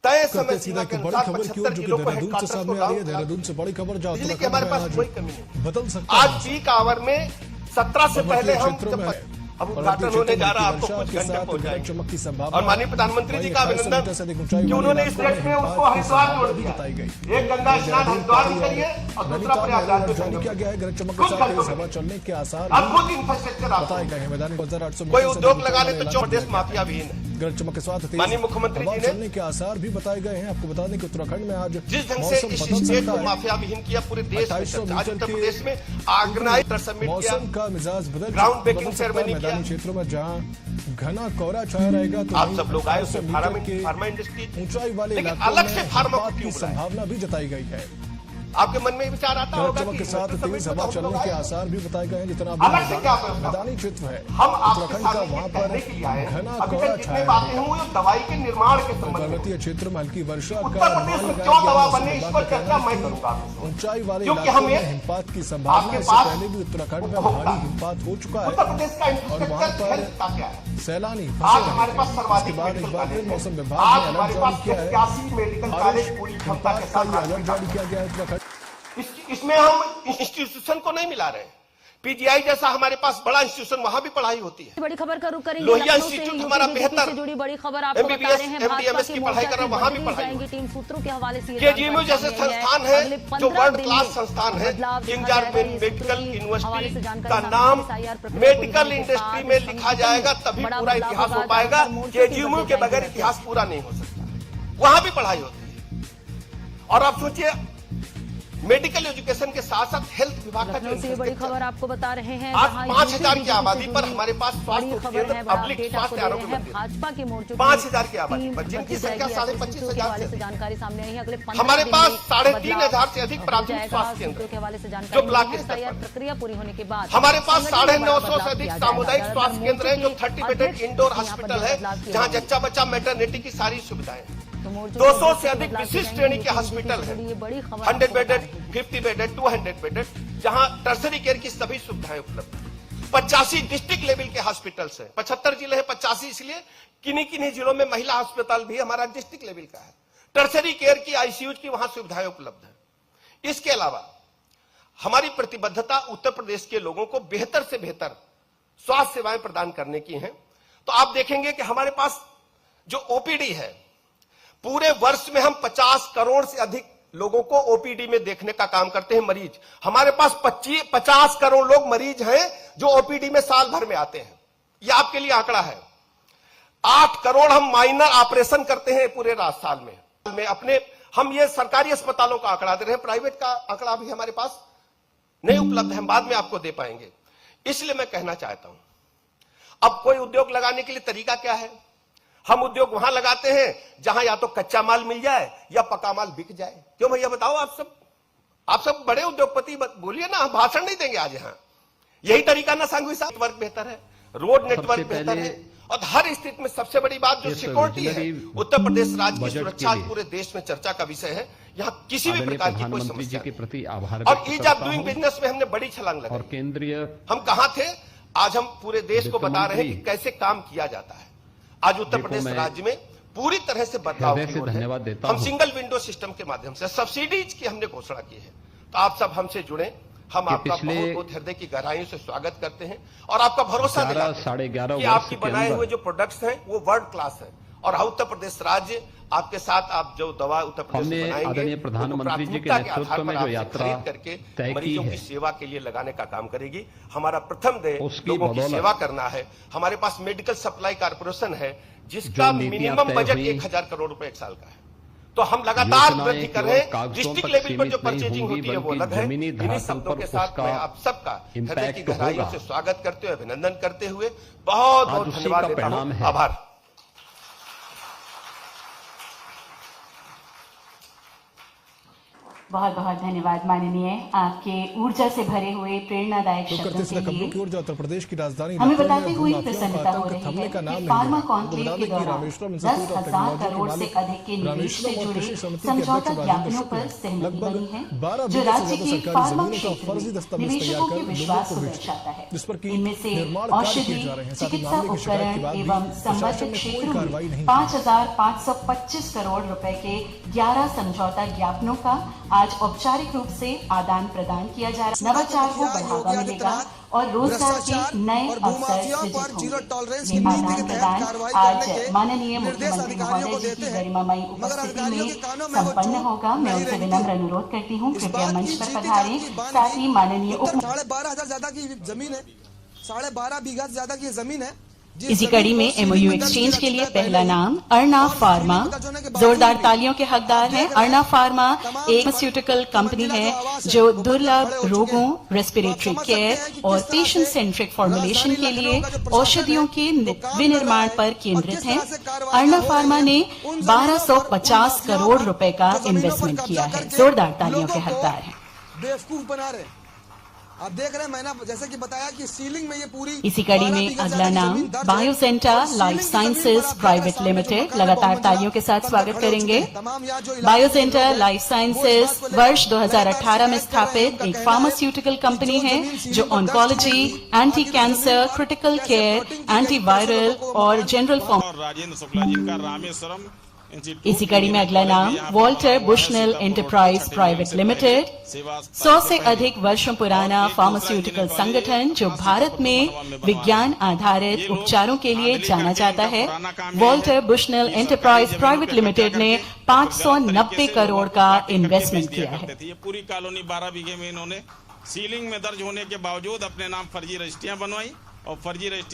तय समय सीधा सीमा की के बड़ी अनुसार खबर की 75 ओर जो कि जिलों को देहरादून से हेडक्वार्टर्स सामने को आ रही है। डाउन देहरादून से बड़ी खबर जो बिजली की उत्तराखंड हमारे में पास आज कोई कमी नहीं। बदल सकता आज है। पीक आवर में 17 से पहले हम क्षेत्रों में जब अब उद्घाटन होने जा रहा है, आपको कुछ घंटे पहुंच जाएंगे। चमक की संभावना और माननीय प्रधानमंत्री जी का अभिनंदन कि उन्होंने इस देश में उसको हरिद्वार जोड़ दिया। बताई गई। एक गंगा स्नान हरिद्वार में करिए और दूसरा प्रयागराज में जारी करिए। किया गया है। गरज चमक के कुछ साथ घंटों तेज में हवा चलने के आसार अद्भुत इंफ्रास्ट्रक्चर आपको बताए गए हैं। मैदानी 2800 कोई उद्योग लगा ले तो प्रदेश माफिया विहीन है। गरज चमक के साथ तेज माननीय मुख्यमंत्री हवा जी ने चलने के आसार भी बताए गए हैं। आपको बता दें कि उत्तराखंड में आज जिस ढंग से मौसम इस बदल स्टेट सकता को है। माफिया विहीन किया पूरे देश में 2800 चर्चा। आज मीटर उत्तर के प्रदेश में ऑर्गेनाइज्ड सबमिट किया। मौसम का मिजाज बदल ग्राउंड ब्रेकिंग बदल सकता है। सेरेमनी मैदानी किया। क्षेत्रों में जहां घना कोहरा छाया रहेगा तो आप वहीं सब लोग आए 800 उसमें मीटर के फार्मा इंडस्ट्री ऊंचाई वाले लेकिन इलाकों अलग में से फार्मा को हिमपात की क्यों बुलाया? संभावना भी जताई गई है। आपके मन में विचार आता गरज होगा चमक कि के साथ नेशनल तेज समिट में हवा तो हम चलने लोग के आए। आसार भी बताए गए हैं। जितना अलग से क्या व्यवस्था? मैदानी क्षेत्र है हम आपके उत्तराखंड का सामने वहां ये पर कहने के लिए आए हैं। घना अभी कोहरा तक जितने छाया बातें रहेगा। हुई वो दवाई के निर्माण के संबंध में पर्वतीय क्षेत्र में हल्की वर्षा का उत्तर प्रदेश में अनुमान क्यों लगाया दवा गया है। बने इस मौसम पर विभाग का चर्चा कहना है मैं कि करूंगा आपसे। ऊंचाई वाले क्योंकि इलाकों हम में ये हिमपात की संभावना आपके इससे पास पहले भी उत्तराखंड में उपभोक्ता भारी हिमपात हो चुका उत्तर है प्रदेश का और वहां इंफ्रास्ट्रक्चर पर हेल्थ का क्या है? सैलानी आज फंसे हमारे पास रहे। सर्वाधिक इसके बाद एक मेडिकल बार फिर कॉलेज मौसम है। विभाग आज ने हमारे अलर्ट पास जारी किया है। 81 मेडिकल बारिश कॉलेज पूरी क्षमता के हिमपात का साथ ये अलर्ट जारी किया गया है उत्तराखंड। इसमें हम इंस्टीट्यूशन को नहीं मिला रहे हैं। पीजीआई जैसा हमारे पास बड़ा इंस्टीट्यूशन, वहां भी पढ़ाई होती है। बड़ी खबर का रुख करेंगे लोहिया लखनऊ से इंस्टीट्यूट यूपी हमारा बीजेपी बेहतर से जुड़ी बड़ी खबर आपको बता रहे हैं। MBBS, भाजपा MDMS की पढ़ाई कर रहा है, वहां भी पढ़ाई जाएंगी। होती है। टीम सूत्रों के हवाले से ये केजीएमयू जानकारी जैसे सामने आई संस्थान अगले है 15 जो वर्ल्ड दिन क्लास में संस्थान है, बदलाव देखा किंग जाएगा। जॉर्ज ये मेडिकल सूत्रों के हवाले से यूनिवर्सिटी जानकारी का सामने नाम आई। SIR प्रक्रिया पूरी मेडिकल होने के इंडस्ट्री बाद में इस लिखा समिति जाएगा में तभी बड़ा पूरा बदलाव इतिहास होगा। हो पाएगा। ज्यादातर मोर्चों की केजीएमयू बदले के बगैर जाएंगे। इतिहास पूरा नहीं हो सकता। वहां भी पढ़ाई होती है। और आप सोचिए मेडिकल एजुकेशन के साथ साथ हेल्थ विभाग का जो लखनऊ से ये बड़ी खबर आपको बता रहे हैं। आज जहां 5,000 यूपी की आबादी से पर जुड़ी हमारे पास स्वास्थ्य बड़ी खबर केंद्र, है, बड़ा पब्लिक अपडेट आपको स्वास्थ्य दे आरोग्य रहे हैं। मंदिर। भाजपा के मोर्चों 5,000 की आबादी टीम पर जिनकी गठित संख्या जाएगी। ऐसे 25,500 सूत्रों के हवाले से से जानकारी सामने आई है। अगले 15 हमारे दिन पास में 3,500 से अधिक बदलाव प्राथमिक हो स्वास्थ्य जाएगा। केंद्र सूत्रों के हवाले से जो जानकारी ब्लॉक मिली है। स्तर SIR पर। प्रक्रिया पूरी होने के बाद हमारे पास संगठन में बड़ा 950 से बदलाव अधिक किया सामुदायिक जाएगा। स्वास्थ्य केंद्र हैं जो 30 बेडेड अध्यक्ष इंडोर यहाँ पर हॉस्पिटल है बदलाव किया जहां जाएगा। जच्चा बच्चा मैटरनिटी की सारी सुविधाएं हैं। तो मोर्चों 200 के से अधिक बदलाव विशिष्ट किए श्रेणी के जाएंगे। हॉस्पिटल यूपी से हैं। जुड़ी ये बड़ी खबर 100 आपको बता बेडेड, रहे हैं। 50 बेडेड, 200 बेडेड, जहां टर्सरी केयर की सभी सुविधाएं उपलब्ध हैं। 85 डिस्ट्रिक्ट लेवल के हॉस्पिटल्स हैं। 75 जिले हैं, 85 इसलिए किन्हीं किन्हीं जिलों में महिला अस्पताल भी हमारा डिस्ट्रिक्ट लेवल का है। टर्सरी केयर की, आईसीयू की वहां सुविधाएं उपलब्ध हैं। इसके अलावा हमारी प्रतिबद्धता उत्तर प्रदेश के लोगों को बेहतर से बेहतर स्वास्थ्य सेवाएं प्रदान करने की है। तो आप देखेंगे कि हमारे पास जो ओपीडी है, पूरे वर्ष में हम 50 करोड़ से अधिक लोगों को ओपीडी में देखने का काम करते हैं मरीज। हमारे पास 50 करोड़ लोग मरीज हैं जो ओपीडी में साल भर में आते हैं। यह आपके लिए आंकड़ा है। 8 करोड़ हम माइनर ऑपरेशन करते हैं पूरे साल में अपने। हम ये सरकारी अस्पतालों का आंकड़ा दे रहे हैं, प्राइवेट का आंकड़ा भी हमारे पास नहीं उपलब्ध है, हम बाद में आपको दे पाएंगे। इसलिए मैं कहना चाहता हूं, अब कोई उद्योग लगाने के लिए तरीका क्या है? हम उद्योग वहां लगाते हैं जहां या तो कच्चा माल मिल जाए या पका माल बिक जाए। क्यों भैया बताओ, आप सब बड़े उद्योगपति बोलिए ना, हम भाषण नहीं देंगे आज यहाँ। यही तरीका ना संघ विशाल नेटवर्क बेहतर है, रोड नेटवर्क बेहतर है, और हर स्थिति में सबसे बड़ी बात जो सिक्योरिटी है, उत्तर प्रदेश राज्य की सुरक्षा पूरे देश में चर्चा का विषय है। यहाँ किसी भी प्रकार की कोई समस्या के प्रति आभार और ईज ऑफ डूइंग बिजनेस में हमने बड़ी छलांग लगाई। और केंद्रीय हम कहाँ थे, आज हम पूरे देश को बता रहे हैं कि कैसे काम किया जाता है। आज उत्तर प्रदेश राज्य में पूरी तरह से बदलाव की ओर है। धन्यवाद देता हम हूं सिंगल विंडो सिस्टम के माध्यम से सब्सिडीज की हमने घोषणा की है। तो आप सब हमसे जुड़े, हम आपका बहुत बहुत हृदय की गहराइयों से स्वागत करते हैं और आपका भरोसा दिलाते हैं कि आपकी बनाए हुए जो प्रोडक्ट्स हैं वो वर्ल्ड क्लास है। और उत्तर प्रदेश राज्य आपके साथ, आप जो दवा उत्तर प्रदेश में बनाएंगे, आदरणीय प्रधानमंत्री जी के नेतृत्व में जो यात्रा करके मरीजों की सेवा के लिए लगाने का काम करेगी। हमारा प्रथम ध्येय लोगों की सेवा करना है। हमारे पास मेडिकल सप्लाई कॉर्पोरेशन है जिसका मिनिमम बजट 1000 करोड़ रुपए एक साल का है। तो हम लगातार वृद्धि कर रहे हैं। डिस्ट्रिक्ट लेवल पर जो परचेजिंग होती है वो अलग है। इन्हीं शब्दों के साथ मैं आप सबका हृदय की गहराइयों से स्वागत करते हुए, अभिनंदन करते हुए बहुत बहुत धन्यवाद देता हूं। आभार। बहुत बहुत धन्यवाद माननीय, आपके ऊर्जा से भरे हुए प्रेरणादायक शब्दों के लिए। की ऊर्जा उत्तर प्रदेश की राजधानी हमें बताते हुए प्रसन्नता हो रही है कि फार्मा कॉन्क्लेव के दौरान 10,000 करोड़ से अधिक के निवेश से जुड़े समझौता ज्ञापनों पर सहमति बनी है, जो राज्य के फार्मा क्षेत्र में निवेशकों के विश्वास को दर्शाता है। इनमें से औषधि, चिकित्सा उपकरण एवं संबद्ध क्षेत्रों में 5,525 करोड़ रुपए के 11 समझौता ज्ञापनों का आज औपचारिक रूप से आदान प्रदान किया जा रहा है। नवाचार को बढ़ावा मिलेगा और रोजगार के नए अवसर सृजित होंगे। ये आदान प्रदान आज माननीय मुख्यमंत्री महोदय जी की गरिमामयी उपस्थिति में संपन्न होगा। मैं उनसे विनम्र अनुरोध करती हूँ, कृपया मंच पर पधारें। साथ ही माननीय 12,500 ज्यादा की जमीन है, 12.5 बीघा से ज्यादा की जमीन है। इसी कड़ी में एमओयू एक्सचेंज के लिए पहला नाम अर्नाव फार्मा जोरदार तालियों के हकदार हैं। अर्नाव फार्मा एक फार्मास्यूटिकल कंपनी है जो दुर्लभ रोगों, रेस्पिरेटरी केयर और पेशेंट सेंट्रिक फॉर्मुलेशन के लिए औषधियों के विनिर्माण पर केंद्रित है। अर्नाव फार्मा ने 1250 करोड़ रुपए का इन्वेस्टमेंट किया है। जोरदार तालियों के हकदार हैं। बेवकूफ बना रहे, आप देख रहे हैं, मैंने जैसे कि बताया कि सीलिंग में ये पूरी। इसी कड़ी में अगला नाम बायोसेंटा लाइफ साइंसेज प्राइवेट लिमिटेड। लगातार तालियों के साथ स्वागत करेंगे। बायोसेंटा लाइफ साइंसेज वर्ष 2018 में स्थापित एक फार्मास्यूटिकल कंपनी है जो oncology, anti cancer, critical care, antiviral और जनरल फॉर्म। इसी कड़ी में अगला नाम Walter Bushnell enterprise private limited, 100 से अधिक वर्षों पुराना फार्मास्यूटिकल संगठन जो भारत में विज्ञान आधारित उपचारों के लिए जाना जाता है। Walter Bushnell enterprise private limited ने 590 करोड़ का इन्वेस्टमेंट किया है। ये पूरी कॉलोनी 12 बीघे में इन्होंने सीलिंग में दर्ज होने के बावजूद अपने नाम फर्जी रजिस्ट्रियां बनवाई।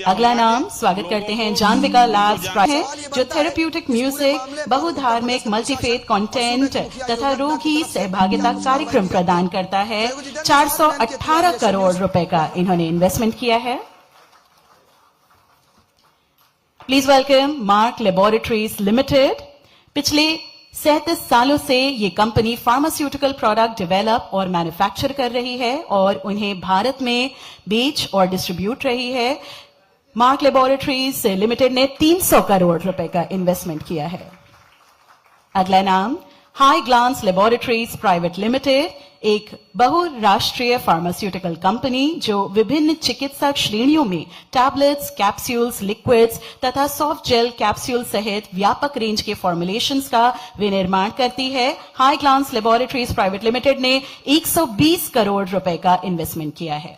अगला नाम स्वागत करते हैं जानविका लैब्स है जो थेरेप्यूटिक म्यूजिक, बहुधार्मिक, मल्टीफेथ कंटेंट तथा रोगी सहभागिता कार्यक्रम प्रदान करता है। 418 करोड़ रुपए का इन्होंने इन्वेस्टमेंट किया है। Please welcome mark laboratories limited. पिछले 37 सालों से ये कंपनी फार्मास्यूटिकल प्रोडक्ट डेवलप और मैन्युफैक्चर कर रही है और उन्हें भारत में बेच और डिस्ट्रीब्यूट रही है। मार्क लेबोरेटरीज लिमिटेड ने 300 करोड़ रुपए का इन्वेस्टमेंट किया है। अगला नाम Hi Glance laboratories private limited, एक बहुराष्ट्रीय फार्मास्यूटिकल कंपनी जो विभिन्न चिकित्सा श्रेणियों में टैबलेट्स, कैप्सूल्स, लिक्विड्स तथा सॉफ्ट जेल कैप्सूल सहित व्यापक रेंज के फॉर्मुलेशंस का विनिर्माण करती है। Hi Glance laboratories private limited ने 120 करोड़ रुपए का इन्वेस्टमेंट किया है।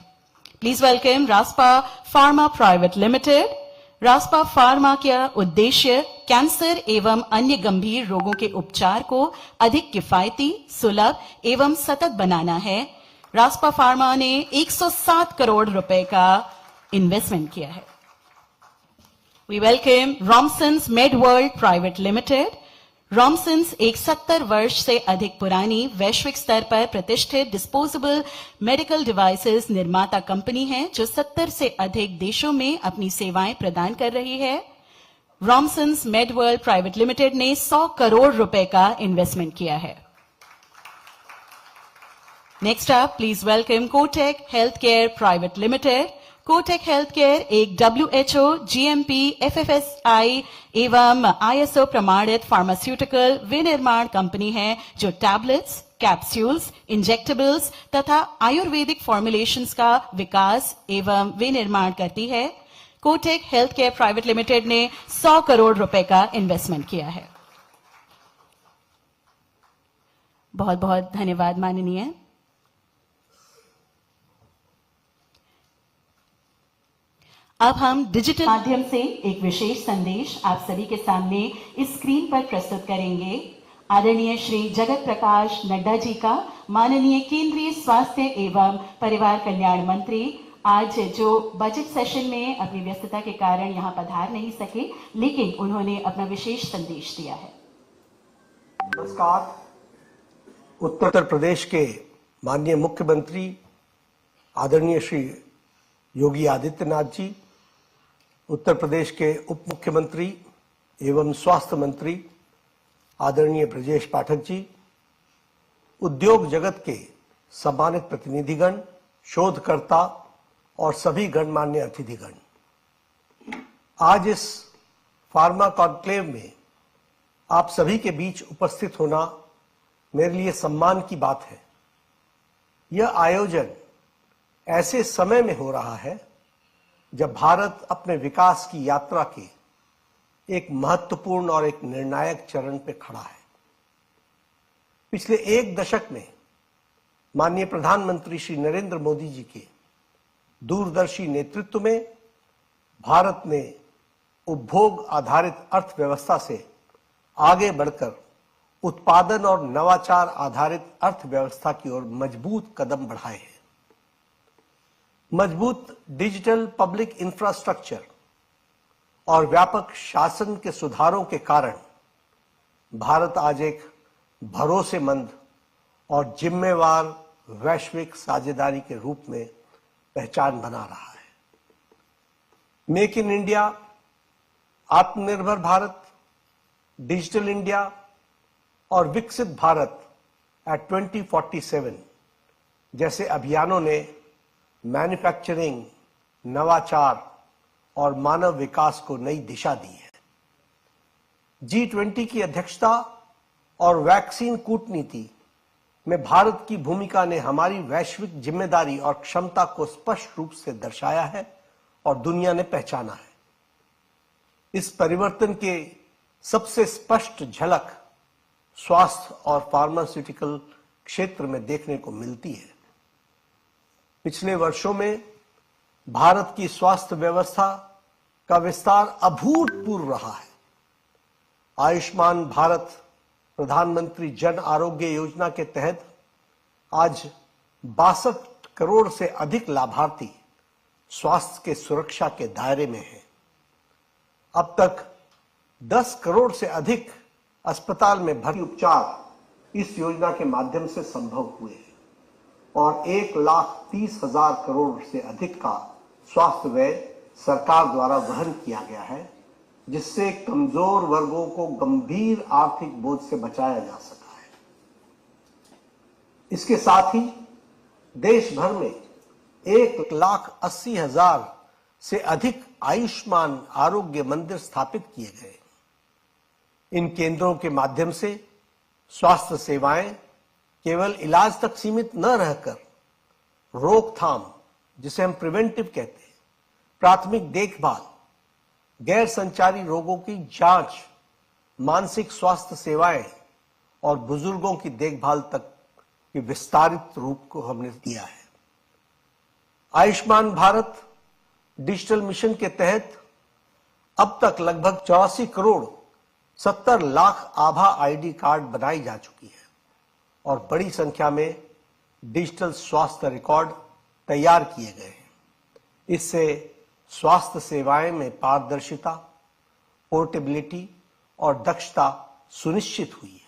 Please welcome Raspa pharma private limited. Raspa pharma का उद्देश्य कैंसर एवं अन्य गंभीर रोगों के उपचार को अधिक किफायती, सुलभ एवं सतत बनाना है। रास्पा फार्मा ने 107 करोड़ रुपए का इन्वेस्टमेंट किया है। We welcome Romsons Medworld private limited. Romsons एक 70 वर्ष से अधिक पुरानी वैश्विक स्तर पर प्रतिष्ठित डिस्पोजेबल मेडिकल डिवाइसेस निर्माता कंपनी है जो 70 से अधिक देशों में अपनी सेवाएं प्रदान कर रही है। रॉमसन्स मेडवर्ल्ड प्राइवेट लिमिटेड ने 100 करोड़ रुपए का इन्वेस्टमेंट किया है। Next up please welcome Kotak health care private limited. Kotak health care एक WHO, GMP, FFSI एवं ISO प्रमाणित फार्मास्यूटिकल विनिर्माण कंपनी है जो टैबलेट्स, कैप्सूल्स, इंजेक्टेबल्स तथा आयुर्वेदिक फॉर्मुलेशंस का विकास एवं विनिर्माण करती है। Kotak health care private limited ने 100 करोड़ रुपए का इन्वेस्टमेंट किया है। बहुत बहुत धन्यवाद माननीय। अब हम डिजिटल माध्यम से एक विशेष संदेश आप सभी के सामने इस स्क्रीन पर प्रस्तुत करेंगे। आदरणीय श्री जगत प्रकाश नड्डा जी का, माननीय केंद्रीय स्वास्थ्य एवं परिवार कल्याण मंत्री, आज जो बजट सेशन में अपनी व्यस्तता के कारण यहां पधार नहीं सके, लेकिन उन्होंने अपना विशेष संदेश दिया है। नमस्कार। उत्तर प्रदेश के माननीय मुख्यमंत्री आदरणीय श्री योगी आदित्यनाथ जी, उत्तर प्रदेश के उप मुख्यमंत्री एवं स्वास्थ्य मंत्री आदरणीय ब्रजेश पाठक जी, उद्योग जगत के सम्मानित प्रतिनिधिगण, शोधकर्ता और सभी गणमान्य अतिथिगण, आज इस फार्मा कॉन्क्लेव में आप सभी के बीच उपस्थित होना मेरे लिए सम्मान की बात है। यह आयोजन ऐसे समय में हो रहा है जब भारत अपने विकास की यात्रा के एक महत्वपूर्ण और एक निर्णायक चरण पे खड़ा है। पिछले एक दशक में माननीय प्रधानमंत्री श्री नरेंद्र मोदी जी के दूरदर्शी नेतृत्व में भारत ने उपभोग आधारित अर्थव्यवस्था से आगे बढ़कर उत्पादन और नवाचार आधारित अर्थव्यवस्था की ओर मजबूत कदम बढ़ाए हैं। मजबूत डिजिटल पब्लिक इंफ्रास्ट्रक्चर और व्यापक शासन के सुधारों के कारण भारत आज एक भरोसेमंद और जिम्मेवार वैश्विक साझेदारी के रूप में पहचान बना रहा है। मेक इन इंडिया, आत्मनिर्भर भारत, डिजिटल इंडिया और विकसित भारत एट 2047 जैसे अभियानों ने मैन्युफैक्चरिंग, नवाचार और मानव विकास को नई दिशा दी है। G20 की अध्यक्षता और वैक्सीन कूटनीति में भारत की भूमिका ने हमारी वैश्विक जिम्मेदारी और क्षमता को स्पष्ट रूप से दर्शाया है और दुनिया ने पहचाना है। इस परिवर्तन के सबसे स्पष्ट झलक स्वास्थ्य और फार्मास्यूटिकल क्षेत्र में देखने को मिलती है। पिछले वर्षों में भारत की स्वास्थ्य व्यवस्था का विस्तार अभूतपूर्व रहा है। आयुष्मान भारत प्रधानमंत्री जन आरोग्य योजना के तहत आज 62 करोड़ से अधिक लाभार्थी स्वास्थ्य के सुरक्षा के दायरे में हैं। अब तक 10 करोड़ से अधिक अस्पताल में भर्ती उपचार इस योजना के माध्यम से संभव हुए हैं और 1,30,000 करोड़ से अधिक का स्वास्थ्य व्यय सरकार द्वारा वहन किया गया है, जिससे कमजोर वर्गों को गंभीर आर्थिक बोझ से बचाया जा सका है। इसके साथ ही देश भर में 1,80,000 से अधिक आयुष्मान आरोग्य मंदिर स्थापित किए गए। इन केंद्रों के माध्यम से स्वास्थ्य सेवाएं केवल इलाज तक सीमित न रहकर रोकथाम, जिसे हम प्रिवेंटिव कहते हैं, प्राथमिक देखभाल, गैर संचारी रोगों की जांच, मानसिक स्वास्थ्य सेवाएं और बुजुर्गों की देखभाल तक के विस्तारित रूप को हमने दिया है। आयुष्मान भारत डिजिटल मिशन के तहत अब तक लगभग 84 करोड़ 70 लाख आभा आईडी कार्ड बनाई जा चुकी है और बड़ी संख्या में डिजिटल स्वास्थ्य रिकॉर्ड तैयार किए गए हैं। इससे स्वास्थ्य सेवाएं में पारदर्शिता, पोर्टेबिलिटी और दक्षता सुनिश्चित हुई है।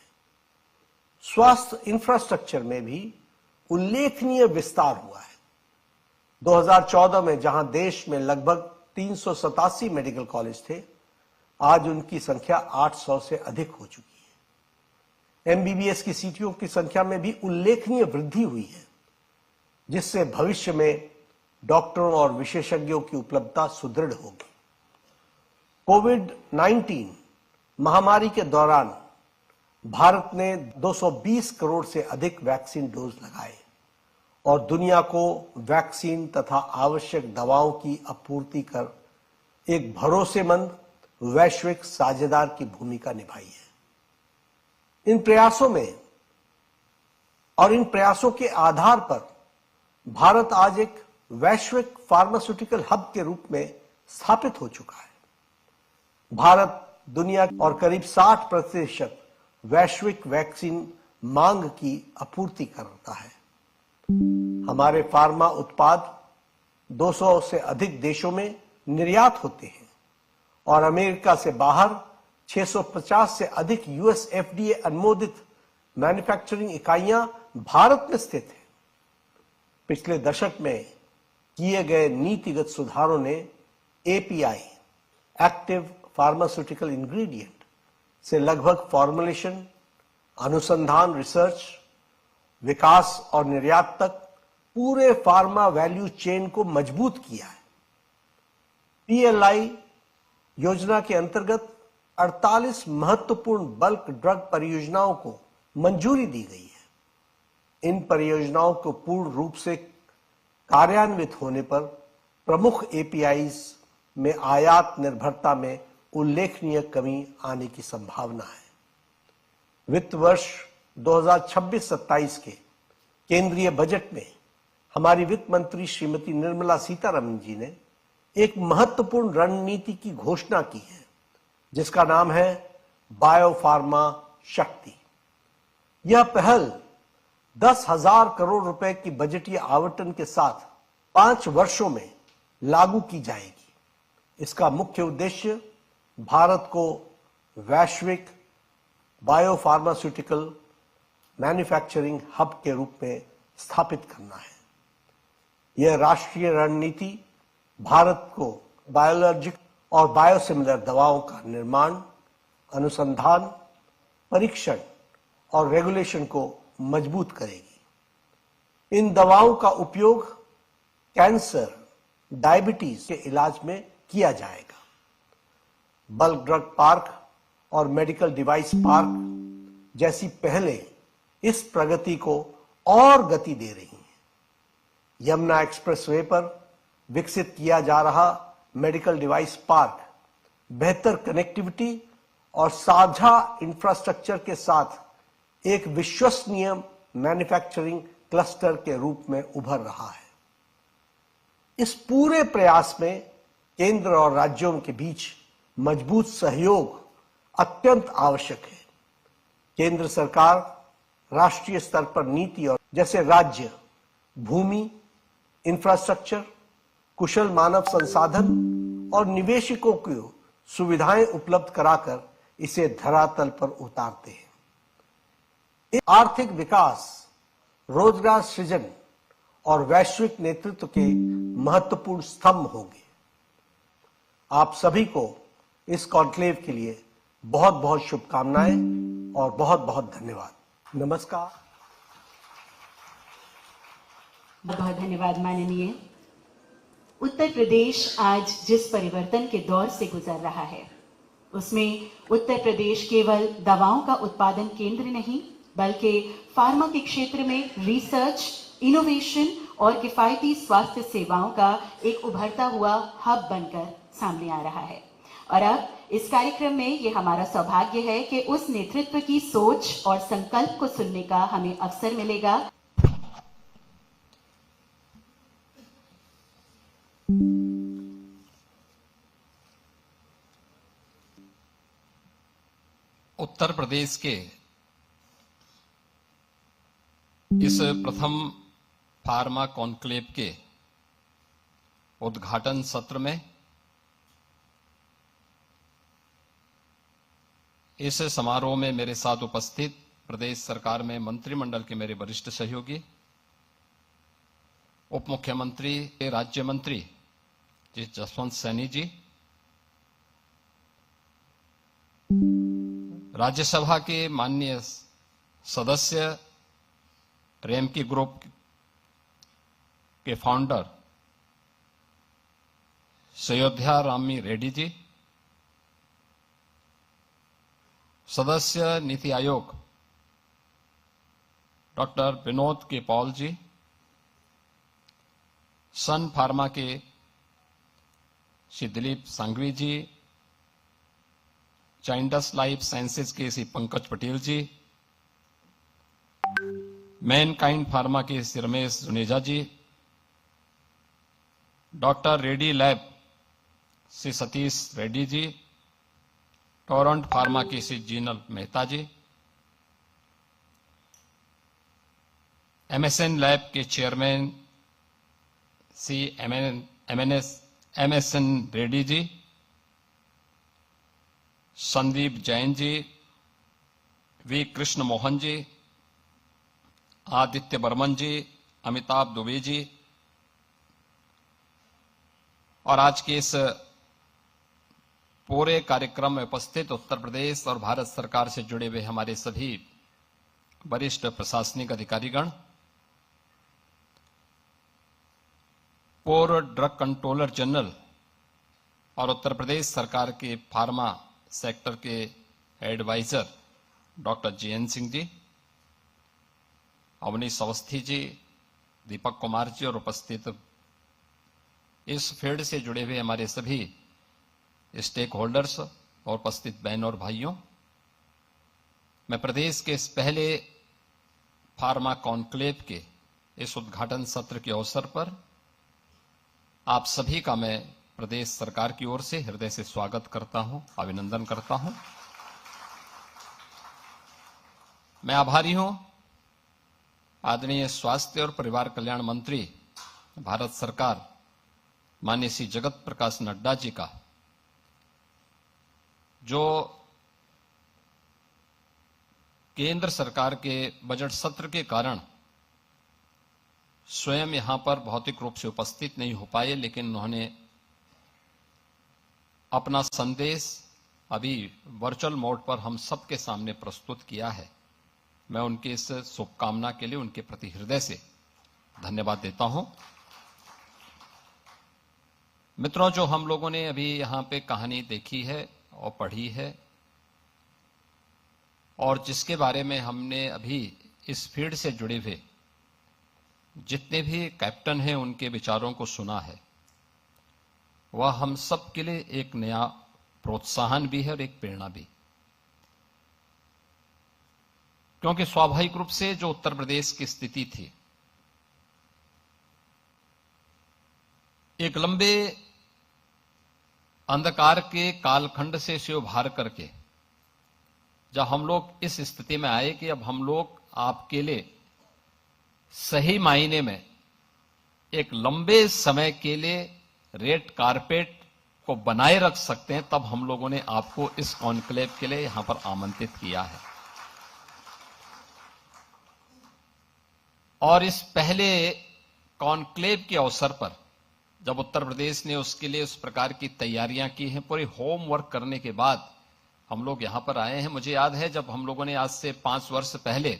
स्वास्थ्य इंफ्रास्ट्रक्चर में भी उल्लेखनीय विस्तार हुआ है। 2014 में जहां देश में लगभग 387 मेडिकल कॉलेज थे, आज उनकी संख्या 800 से अधिक हो चुकी है। एमबीबीएस की सीटों की संख्या में भी उल्लेखनीय वृद्धि हुई है, जिससे भविष्य में डॉक्टरों और विशेषज्ञों की उपलब्धता सुदृढ़ होगी। कोविड-19 महामारी के दौरान भारत ने 220 करोड़ से अधिक वैक्सीन डोज लगाए और दुनिया को वैक्सीन तथा आवश्यक दवाओं की आपूर्ति कर एक भरोसेमंद वैश्विक साझेदार की भूमिका निभाई है। इन प्रयासों के आधार पर भारत आज एक वैश्विक फार्मास्यूटिकल हब के रूप में स्थापित हो चुका है। भारत दुनिया और करीब 60% वैश्विक वैक्सीन मांग की आपूर्ति करता है। हमारे फार्मा उत्पाद 200 से अधिक देशों में निर्यात होते हैं और अमेरिका से बाहर 650 से अधिक यूएस एफडीए अनुमोदित मैन्युफैक्चरिंग इकाइयां भारत में स्थित हैं। पिछले दशक में किए गए नीतिगत सुधारों ने एपीआई, एक्टिव फार्मास्यूटिकल इंग्रेडिएंट से लगभग फॉर्मुलेशन, अनुसंधान, रिसर्च, विकास और निर्यात तक पूरे फार्मा वैल्यू चेन को मजबूत किया है। पीएलआई योजना के अंतर्गत 48 महत्वपूर्ण बल्क ड्रग परियोजनाओं को मंजूरी दी गई है। इन परियोजनाओं को पूर्ण रूप से कार्यान्वित होने पर प्रमुख एपीआईज में आयात निर्भरता में उल्लेखनीय कमी आने की संभावना है। वित्त वर्ष 2026-27 के केंद्रीय बजट में हमारी वित्त मंत्री श्रीमती निर्मला सीतारमण जी ने एक महत्वपूर्ण रणनीति की घोषणा की है, जिसका नाम है बायोफार्मा शक्ति। यह पहल 10,000 करोड़ रुपए की बजटीय आवंटन के साथ 5 वर्षों में लागू की जाएगी। इसका मुख्य उद्देश्य भारत को वैश्विक बायोफार्मास्यूटिकल मैन्युफैक्चरिंग हब के रूप में स्थापित करना है। यह राष्ट्रीय रणनीति भारत को बायोलॉजिक और बायोसिमिलर दवाओं का निर्माण, अनुसंधान, परीक्षण और रेगुलेशन को मजबूत करेगी। इन दवाओं का उपयोग कैंसर, डायबिटीज के इलाज में किया जाएगा। बल्क ड्रग पार्क और मेडिकल डिवाइस पार्क जैसी पहलें इस प्रगति को और गति दे रही हैं। यमुना एक्सप्रेसवे पर विकसित किया जा रहा मेडिकल डिवाइस पार्क बेहतर कनेक्टिविटी और साझा इंफ्रास्ट्रक्चर के साथ एक विश्वसनीय मैन्युफैक्चरिंग क्लस्टर के रूप में उभर रहा है। इस पूरे प्रयास में केंद्र और राज्यों के बीच मजबूत सहयोग अत्यंत आवश्यक है। केंद्र सरकार राष्ट्रीय स्तर पर नीति और जैसे राज्य भूमि, इंफ्रास्ट्रक्चर, कुशल मानव संसाधन और निवेशकों को सुविधाएं उपलब्ध कराकर इसे धरातल पर उतारते हैं। आर्थिक विकास, रोजगार सृजन और वैश्विक नेतृत्व के महत्वपूर्ण स्तंभ होंगे। आप सभी को इस कॉन्क्लेव के लिए बहुत बहुत शुभकामनाएं और बहुत बहुत धन्यवाद। नमस्कार। बहुत धन्यवाद माननीय। उत्तर प्रदेश आज जिस परिवर्तन के दौर से गुजर रहा है, उसमें उत्तर प्रदेश केवल दवाओं का उत्पादन केंद्र नहीं, बल्कि फार्मा के क्षेत्र में रिसर्च, इनोवेशन और किफायती स्वास्थ्य सेवाओं का एक उभरता हुआ हब बनकर सामने आ रहा है। और अब इस कार्यक्रम में ये हमारा सौभाग्य है कि उस नेतृत्व की सोच और संकल्प को सुनने का हमें अवसर मिलेगा। उत्तर प्रदेश के इस प्रथम फार्मा कॉन्क्लेव के उद्घाटन सत्र में इस समारोह में मेरे साथ उपस्थित प्रदेश सरकार में मंत्रिमंडल के मेरे वरिष्ठ सहयोगी, उप मुख्यमंत्री, राज्य मंत्री जी जसवंत सैनी जी, राज्यसभा के माननीय सदस्य रेमकी ग्रुप के फाउंडर सयोध्या रामी रेड्डी जी, सदस्य नीति आयोग डॉक्टर विनोद के पॉल जी, सन फार्मा के श्री दिलीप सांघवी जी, चाइंडस लाइफ साइंसेज के Shri Pankaj Patel ji, Mankind pharma के Shri Ramesh Juneja ji, doctor Reddy lab Shri Satish Reddy ji, Torrent pharma के श्री जीनल मेहता जी, एमएसएन लैब के chairman Shri MSN Reddy ji, Sandeep Jain ji, V Krishna Mohan ji, Aditya Burman ji, Amitabh Dubey ji, और आज के इस पूरे कार्यक्रम में उपस्थित उत्तर प्रदेश और भारत सरकार से जुड़े हुए हमारे सभी वरिष्ठ प्रशासनिक अधिकारीगण, पूर्व ड्रग कंट्रोलर जनरल और उत्तर प्रदेश सरकार के फार्मा सेक्टर के adviser doctor GN Singh ji, Awanish Awasthi ji, Deepak Kumar ji और उपस्थित इस फील्ड से जुड़े हुए हमारे सभी स्टेक होल्डर्स और उपस्थित बहन और भाइयों, मैं प्रदेश के इस पहले फार्मा कॉन्क्लेव के इस उद्घाटन सत्र के अवसर पर आप सभी का मैं प्रदेश सरकार की ओर से हृदय से स्वागत करता हूं, अभिनंदन करता हूं। मैं आभारी हूं आदरणीय स्वास्थ्य और परिवार कल्याण मंत्री भारत सरकार माननीय श्री जगत प्रकाश नड्डा जी का, जो केंद्र सरकार के बजट सत्र के कारण स्वयं यहां पर भौतिक रूप से उपस्थित नहीं हो पाए, लेकिन उन्होंने अपना संदेश अभी वर्चुअल मोड पर हम सबके सामने प्रस्तुत किया है। मैं उनके इस शुभकामना के लिए उनके प्रति हृदय से धन्यवाद देता हूं। मित्रों, जो हम लोगों ने अभी यहां पे कहानी देखी है और पढ़ी है और जिसके बारे में हमने अभी इस फील्ड से जुड़े हुए जितने भी कैप्टन हैं उनके विचारों को सुना है, वह हम सब के लिए एक नया प्रोत्साहन भी है और एक प्रेरणा भी। क्योंकि स्वाभाविक रूप से जो उत्तर प्रदेश की स्थिति थी, एक लंबे अंधकार के कालखंड से उभार करके जब हम लोग इस स्थिति में आए कि अब हम लोग आपके लिए सही मायने में एक लंबे समय के लिए रेड कारपेट को बनाए रख सकते हैं, तब हम लोगों ने आपको इस कॉन्क्लेव के लिए यहां पर आमंत्रित किया है। और इस पहले कॉन्क्लेव के अवसर पर जब उत्तर प्रदेश ने उसके लिए उस प्रकार की तैयारियां की हैं, पूरी होमवर्क करने के बाद हम लोग यहां पर आए हैं। मुझे याद है जब हम लोगों ने आज से 5 वर्ष पहले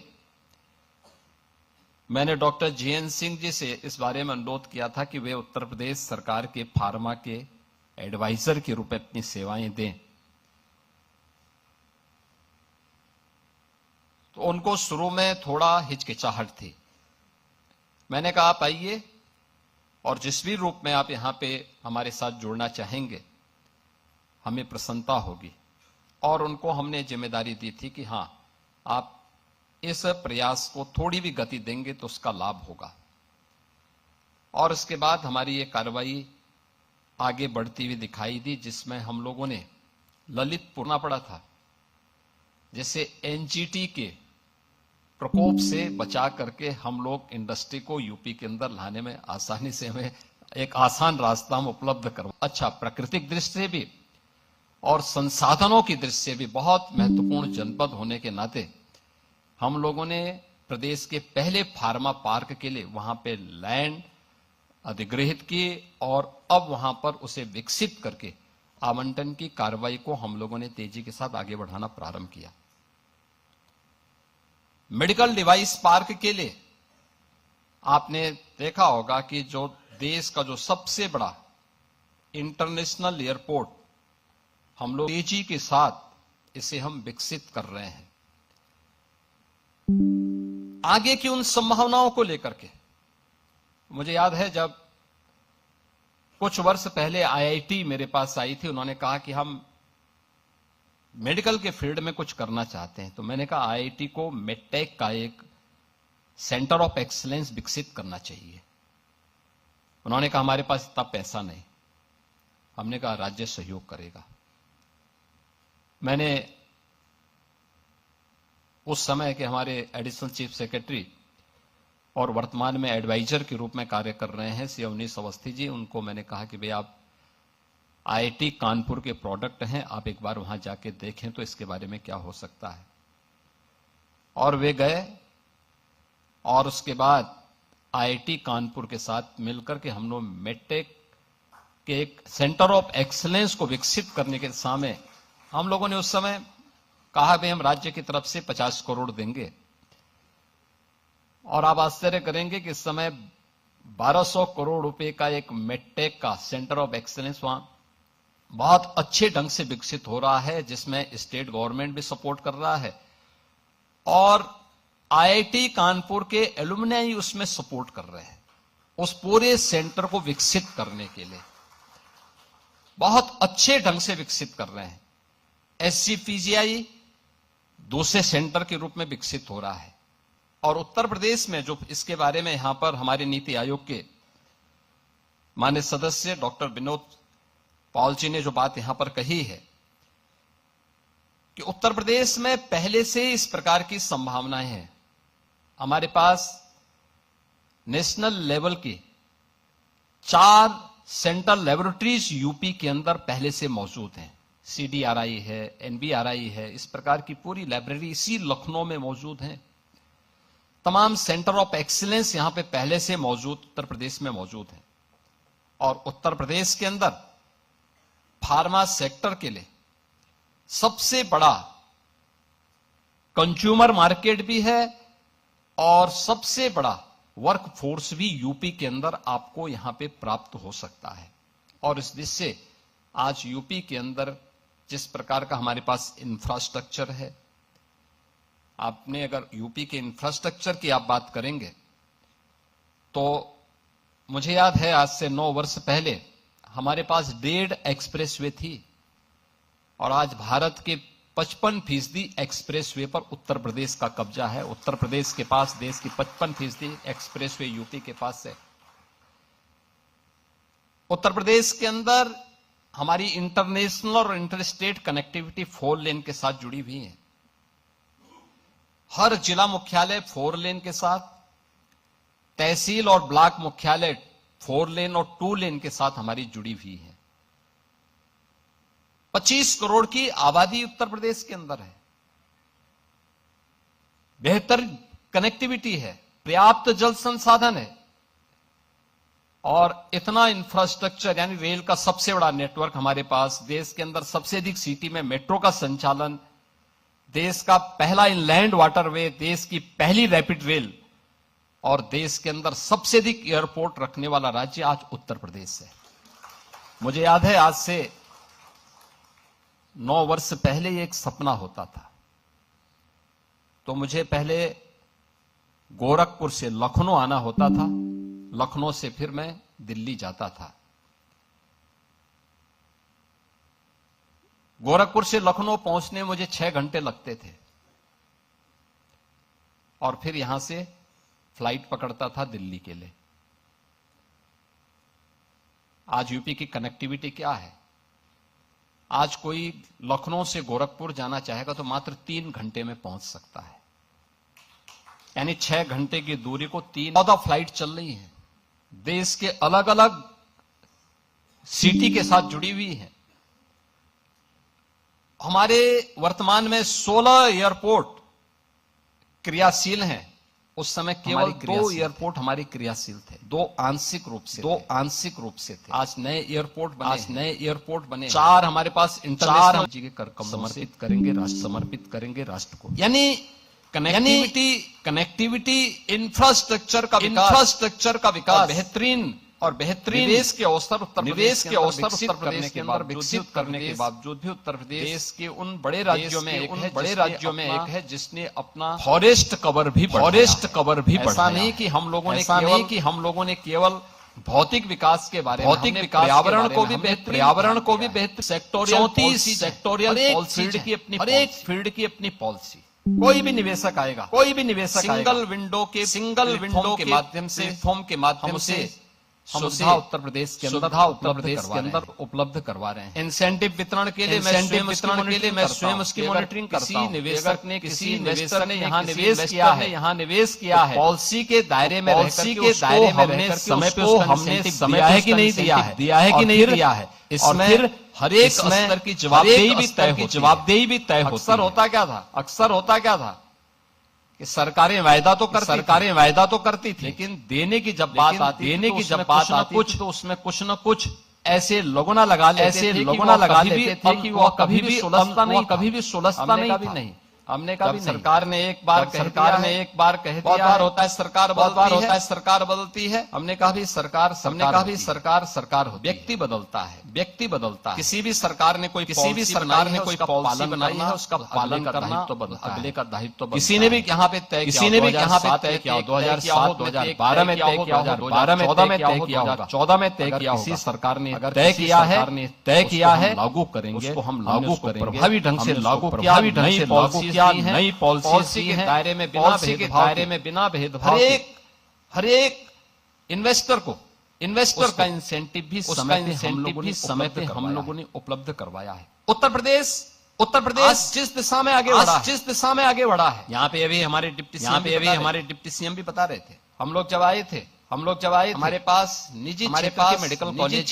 मैंने डॉक्टर जीएन सिंह जी से इस बारे में अनुरोध किया था कि वे उत्तर प्रदेश सरकार के फार्मा के एडवाइजर के रूप में अपनी सेवाएं दें, तो उनको शुरू में थोड़ा हिचकिचाहट थी। मैंने कहा आप आइए और जिस भी रूप में आप यहां पे हमारे साथ जुड़ना चाहेंगे हमें प्रसन्नता होगी। और उनको हमने जिम्मेदारी दी थी कि हां, आप इस प्रयास को थोड़ी भी गति देंगे तो उसका लाभ होगा। और इसके बाद हमारी ये कार्रवाई आगे बढ़ती हुई दिखाई दी, जिसमें हम लोगों ने ललित पुरना पड़ा था, जैसे एनजीटी के प्रकोप से बचा करके हम लोग इंडस्ट्री को यूपी के अंदर लाने में आसानी से हमें एक आसान रास्ता हम उपलब्ध करवा। अच्छा, प्राकृतिक दृष्टि से भी और संसाधनों की दृष्टि से भी बहुत महत्वपूर्ण जनपद होने के नाते हम लोगों ने प्रदेश के पहले फार्मा पार्क के लिए वहां पे लैंड अधिग्रहित की और अब वहां पर उसे विकसित करके आवंटन की कार्रवाई को हम लोगों ने तेजी के साथ आगे बढ़ाना प्रारंभ किया। मेडिकल डिवाइस पार्क के लिए आपने देखा होगा कि जो देश का जो सबसे बड़ा इंटरनेशनल एयरपोर्ट हम लोग तेजी के साथ इसे हम विकसित कर रहे हैं। आगे की उन संभावनाओं को लेकर के मुझे याद है जब कुछ वर्ष पहले आईआईटी मेरे पास आई थी, उन्होंने कहा कि हम मेडिकल के फील्ड में कुछ करना चाहते हैं। तो मैंने कहा आईआईटी को मेडटेक का एक सेंटर ऑफ एक्सीलेंस विकसित करना चाहिए। उन्होंने कहा हमारे पास इतना पैसा नहीं। हमने कहा राज्य सहयोग करेगा। मैंने उस समय के हमारे एडिशनल चीफ सेक्रेटरी और वर्तमान में एडवाइजर के रूप में कार्य कर रहे हैं श्री अवनीश अवस्थी जी, उनको मैंने कहा कि भाई आप आईआईटी कानपुर के प्रोडक्ट हैं, आप एक बार वहां जाके देखें तो इसके बारे में क्या हो सकता है। और वे गए और उसके बाद आईआईटी कानपुर के साथ मिलकर के हम लोग मेडटेक के एक सेंटर ऑफ एक्सीलेंस को विकसित करने के सामने हम लोगों ने उस समय कहा भाई हम राज्य की तरफ से 50 करोड़ देंगे। और आप आश्चर्य करेंगे कि इस समय 1200 करोड़ रुपए का एक मेडटेक का सेंटर ऑफ एक्सीलेंस वहां बहुत अच्छे ढंग से विकसित हो रहा है, जिसमें स्टेट गवर्नमेंट भी सपोर्ट कर रहा है और आईआईटी कानपुर के एलुमनाई उसमें सपोर्ट कर रहे हैं उस पूरे सेंटर को विकसित करने के लिए। बहुत अच्छे ढंग से विकसित कर रहे हैं। एससीपीजीआई दूसरे सेंटर के रूप में विकसित हो रहा है। और उत्तर प्रदेश में जो इसके बारे में यहां पर हमारे नीति आयोग के माननीय सदस्य डॉक्टर विनोद पॉल जी ने जो बात यहां पर कही है कि उत्तर प्रदेश में पहले से इस प्रकार की संभावनाएं हैं। हमारे पास नेशनल लेवल की 4 सेंट्रल लेबोरेटरीज यूपी के अंदर पहले से मौजूद हैं। सीडीआरआई है, एनबीआरआई है, इस प्रकार की पूरी लाइब्रेरी इसी लखनऊ में मौजूद है। तमाम सेंटर ऑफ एक्सीलेंस यहां पे पहले से मौजूद उत्तर प्रदेश में मौजूद है। और उत्तर प्रदेश के अंदर फार्मा सेक्टर के लिए सबसे बड़ा कंज्यूमर मार्केट भी है और सबसे बड़ा वर्क फोर्स भी यूपी के अंदर आपको यहां पे प्राप्त हो सकता है। और इस दृष्टि से आज यूपी के अंदर जिस प्रकार का हमारे पास इंफ्रास्ट्रक्चर है, आपने अगर यूपी के इंफ्रास्ट्रक्चर की आप बात करेंगे तो मुझे याद है आज से 9 वर्ष पहले हमारे पास 1.5 एक्सप्रेसवे थी और आज भारत के 55% एक्सप्रेसवे पर उत्तर प्रदेश का कब्जा है। उत्तर प्रदेश के पास देश की 55% एक्सप्रेसवे यूपी के पास है। उत्तर प्रदेश के अंदर हमारी इंटरनेशनल और इंटरस्टेट कनेक्टिविटी 4 लेन के साथ जुड़ी हुई है। हर जिला मुख्यालय 4 लेन के साथ, तहसील और ब्लॉक मुख्यालय 4 लेन और 2 लेन के साथ हमारी जुड़ी हुई है। 25 करोड़ की आबादी उत्तर प्रदेश के अंदर है। बेहतर कनेक्टिविटी है, पर्याप्त जल संसाधन है और इतना इंफ्रास्ट्रक्चर यानी रेल का सबसे बड़ा नेटवर्क हमारे पास। देश के अंदर सबसे अधिक सिटी में मेट्रो का संचालन, देश का पहला इनलैंड वाटरवे, देश की पहली रैपिड रेल और देश के अंदर सबसे अधिक एयरपोर्ट रखने वाला राज्य आज उत्तर प्रदेश है। मुझे याद है आज से 9 वर्ष पहले ये एक सपना होता था तो मुझे पहले गोरखपुर से लखनऊ आना होता था, लखनऊ से फिर मैं दिल्ली जाता था। गोरखपुर से लखनऊ पहुंचने मुझे 6 घंटे लगते थे और फिर यहां से फ्लाइट पकड़ता था दिल्ली के लिए। आज यूपी की कनेक्टिविटी क्या है? आज कोई लखनऊ से गोरखपुर जाना चाहेगा तो मात्र 3 घंटे में पहुंच सकता है। यानी 6 घंटे की दूरी को 14 फ्लाइट चल रही है। देश के अलग अलग सिटी के साथ जुड़ी हुई है। हमारे वर्तमान में 16 एयरपोर्ट क्रियाशील हैं उस समय केवल 2 एयरपोर्ट हमारे क्रियाशील थे, 2 आंशिक रूप से थे। आज नए एयरपोर्ट बने 4 हमारे पास इंटरनेशनल जी के कर समर्पित करेंगे राष्ट्र को। यानी कनेक्टिविटी इंफ्रास्ट्रक्चर का विकास बेहतरीन निवेश के अवसर उत्तर प्रदेश के अंदर विकसित करने के बावजूद भी उत्तर प्रदेश के उन बड़े राज्यों में एक है जिसने अपना फॉरेस्ट कवर भी बढ़ाया। ऐसा नहीं कि हम लोगों ने केवल भौतिक विकास के बारे में पर्यावरण को भी बेहतर सेक्टोरियल फील्ड की अपनी पॉलिसी। कोई भी निवेशक आएगा सिंगल विंडो के माध्यम से सुविधा उत्तर प्रदेश के अंदर उपलब्ध करवा रहे हैं। इंसेंटिव वितरण के लिए मैं स्वयं उसकी मॉनिटरिंग करता हूं। किसी इन्वेस्टर ने यहाँ निवेश किया है पॉलिसी के दायरे में हमने समय पे हमने दिया है कि नहीं दिया है। इसमें हर एक स्तर की जवाबदेही भी तय होती है। अक्सर होता क्या था कि सरकारें वायदा तो करती थी, लेकिन देने की जब बात आती तो उसमें कुछ न कुछ ऐसे लोगों लगा लेते थे कि वो कभी भी सुलझता नहीं। हमने कहा सरकार ने एक बार कह दिया, बहुत बार होता है सरकार बदलती है। हमने कहा भी सरकार व्यक्ति बदलता है। किसी भी सरकार ने कोई पॉलिसी बनाई है, उसका पालन करना अगले का दायित्व। किसी ने भी यहाँ पे तय किया 2007 2012 में तय किया, 2014 में तय किया, किसी सरकार ने तय किया है लागू करेंगे, प्रभावी ढंग से लागू नई पॉलिसी के दायरे में बिना भेदभाव हर एक इन्वेस्टर का इंसेंटिव भी समय पे हम लोगों ने उपलब्ध करवाया है। उत्तर प्रदेश जिस दिशा में आगे बढ़ा है, यहाँ पे अभी हमारे डिप्टी सीएम भी बता रहे थे। हम लोग जब आए थे हमारे पास निजी मेडिकल कॉलेज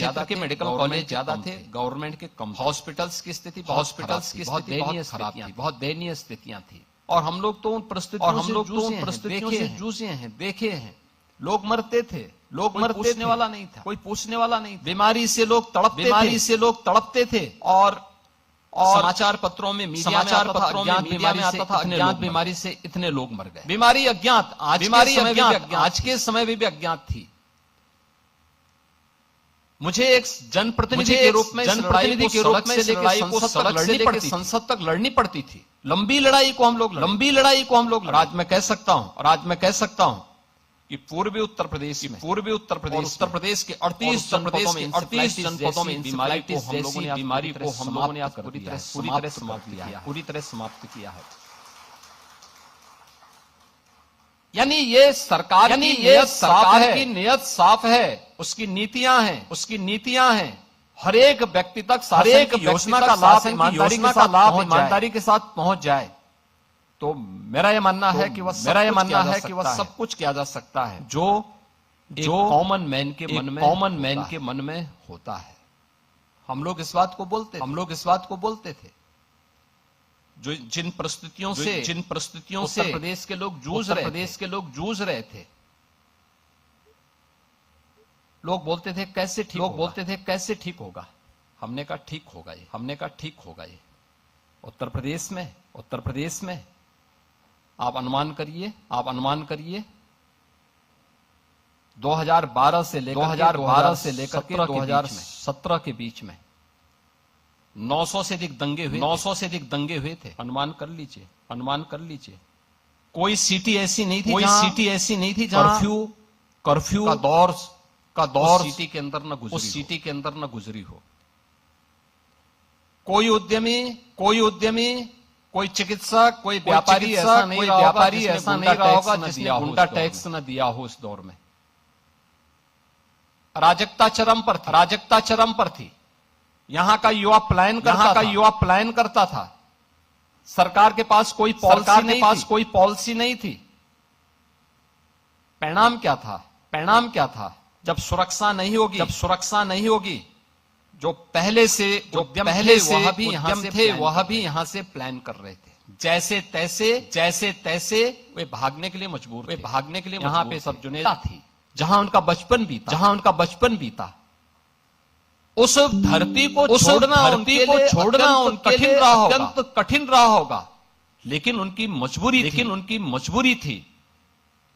ज्यादा थे, गवर्नमेंट के कम। हॉस्पिटल्स की स्थिति बहुत दयनीय स्थितियां थी। और हम लोग तो उन परिस्थितियों से जूझे हैं, देखे हैं। लोग मरते थे, कोई पूछने वाला नहीं था। बीमारी से लोग तड़पते थे और समाचार पत्रों में मीडिया में आता था अज्ञात बीमारी से इतने लोग मर गए। बीमारी अज्ञात, आज के समय में भी अज्ञात थी। मुझे एक जनप्रतिनिधि के रूप में संसद तक लड़नी पड़ती थी। लंबी लड़ाई को हम लोग आज मैं कह सकता हूं कि पूर्वी उत्तर प्रदेश के 38 जनपदों में इंसेफेलाइटिस जैसी बीमारी को हम लोगों ने पूरी तरह समाप्त किया है। यानी ये सरकार की नियत साफ है, उसकी नीतियां हैं। हर एक व्यक्ति तक योजना का लाभ ईमानदारी के साथ पहुंच जाए। तो मेरा यह मानना है कि वह सब कुछ किया जा सकता है जो कॉमन मैन के मन में होता है। हम लोग इस बात को बोलते थे। जो जिन परिस्थितियों से उत्तर प्रदेश के लोग जूझ रहे थे, लोग बोलते थे कैसे ठीक होगा। हमने कहा ठीक होगा ये। उत्तर प्रदेश में आप अनुमान करिए 2012 से लेकर 2017 के बीच में 900 से अधिक दंगे हुए थे। अनुमान कर लीजिए। कोई सिटी ऐसी नहीं थी जहां कर्फ्यू का दौर सिटी के अंदर न गुजरी हो। कोई उद्यमी, कोई चिकित्सक, कोई व्यापारी ऐसा नहीं रहा होगा जिसने गुंडा टैक्स न दिया हो इस दौर में। अराजकता चरम पर थी। यहां का युवा प्लान करता था। सरकार के पास कोई पॉलिसी नहीं थी। परिणाम क्या था? जब सुरक्षा नहीं होगी, जो पहले से वह भी यहां से प्लान कर रहे थे। जैसे तैसे वे भागने के लिए मजबूर थे। यहाँ पे सब जुनेजा थी, जहां उनका बचपन बीता, उस धरती को छोड़ना उनके लिए अत्यंत कठिन रहा होगा, लेकिन उनकी मजबूरी थी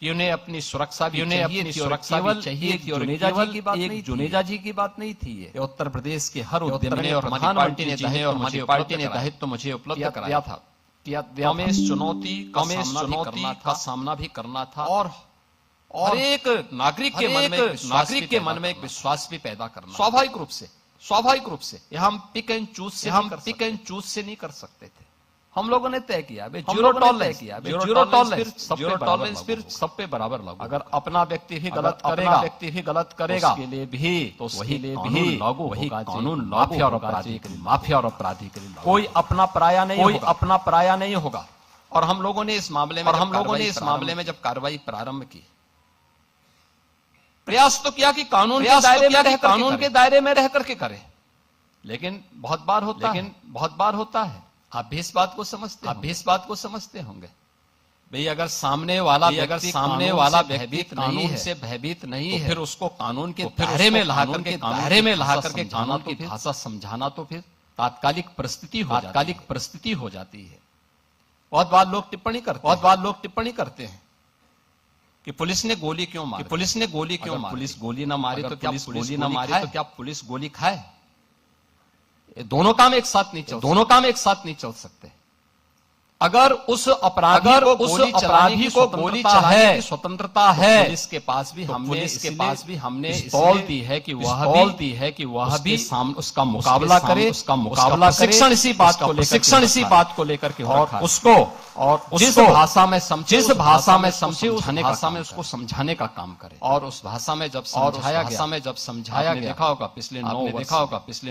कि उन्हें अपनी सुरक्षा भी चाहिए थी। और जुनेजा जी की बात नहीं थी, ये उत्तर प्रदेश के हर उद्यमी ने और हमारी पार्टी ने दायित्व मुझे उपलब्ध कराया था कि हमें इस चुनौती का सामना भी करना था और हर एक नागरिक के मन में एक विश्वास भी पैदा करना। स्वाभाविक रूप से ये हम पिक एंड चूज से नहीं कर सकते थे। हम लोगों ने तय किया जीरो टॉलरेंस, फिर सब पे बराबर लागू। अगर अपना व्यक्ति भी गलत करेगा उसके लिए भी कानून माफिया और अपराधी के लिए कोई अपना पराया नहीं होगा। और हम लोगों ने इस मामले में जब कार्रवाई प्रारंभ की, प्रयास तो किया कि कानून के दायरे में रह करके करे, लेकिन बहुत बार होता है। आप भी इस बात को समझते होंगे भाई, अगर सामने वाला व्यक्ति कानून से भयभीत नहीं है, फिर उसको कानून के दायरे में ला करके कानून की भाषा समझाना तो फिर तात्कालिक परिस्थिति हो जाती है। बहुत बार लोग टिप्पणी करते हैं कि पुलिस ने गोली क्यों मारी, पुलिस गोली ना मारे तो क्या पुलिस गोली खाए? दोनों काम एक साथ नहीं चल सकते। अगर उस अपराधी को गोली चलाने की स्वतंत्रता है, पुलिस के पास भी हमने पिस्तौल दी है कि वह भी उसका मुकाबला करे। शिक्षण इसी बात को लेकर के और उसको जिस भाषा में समझे उस भाषा में उसको समझाने का काम करे। और उस भाषा में जब समझाया गया, देखा होगा पिछले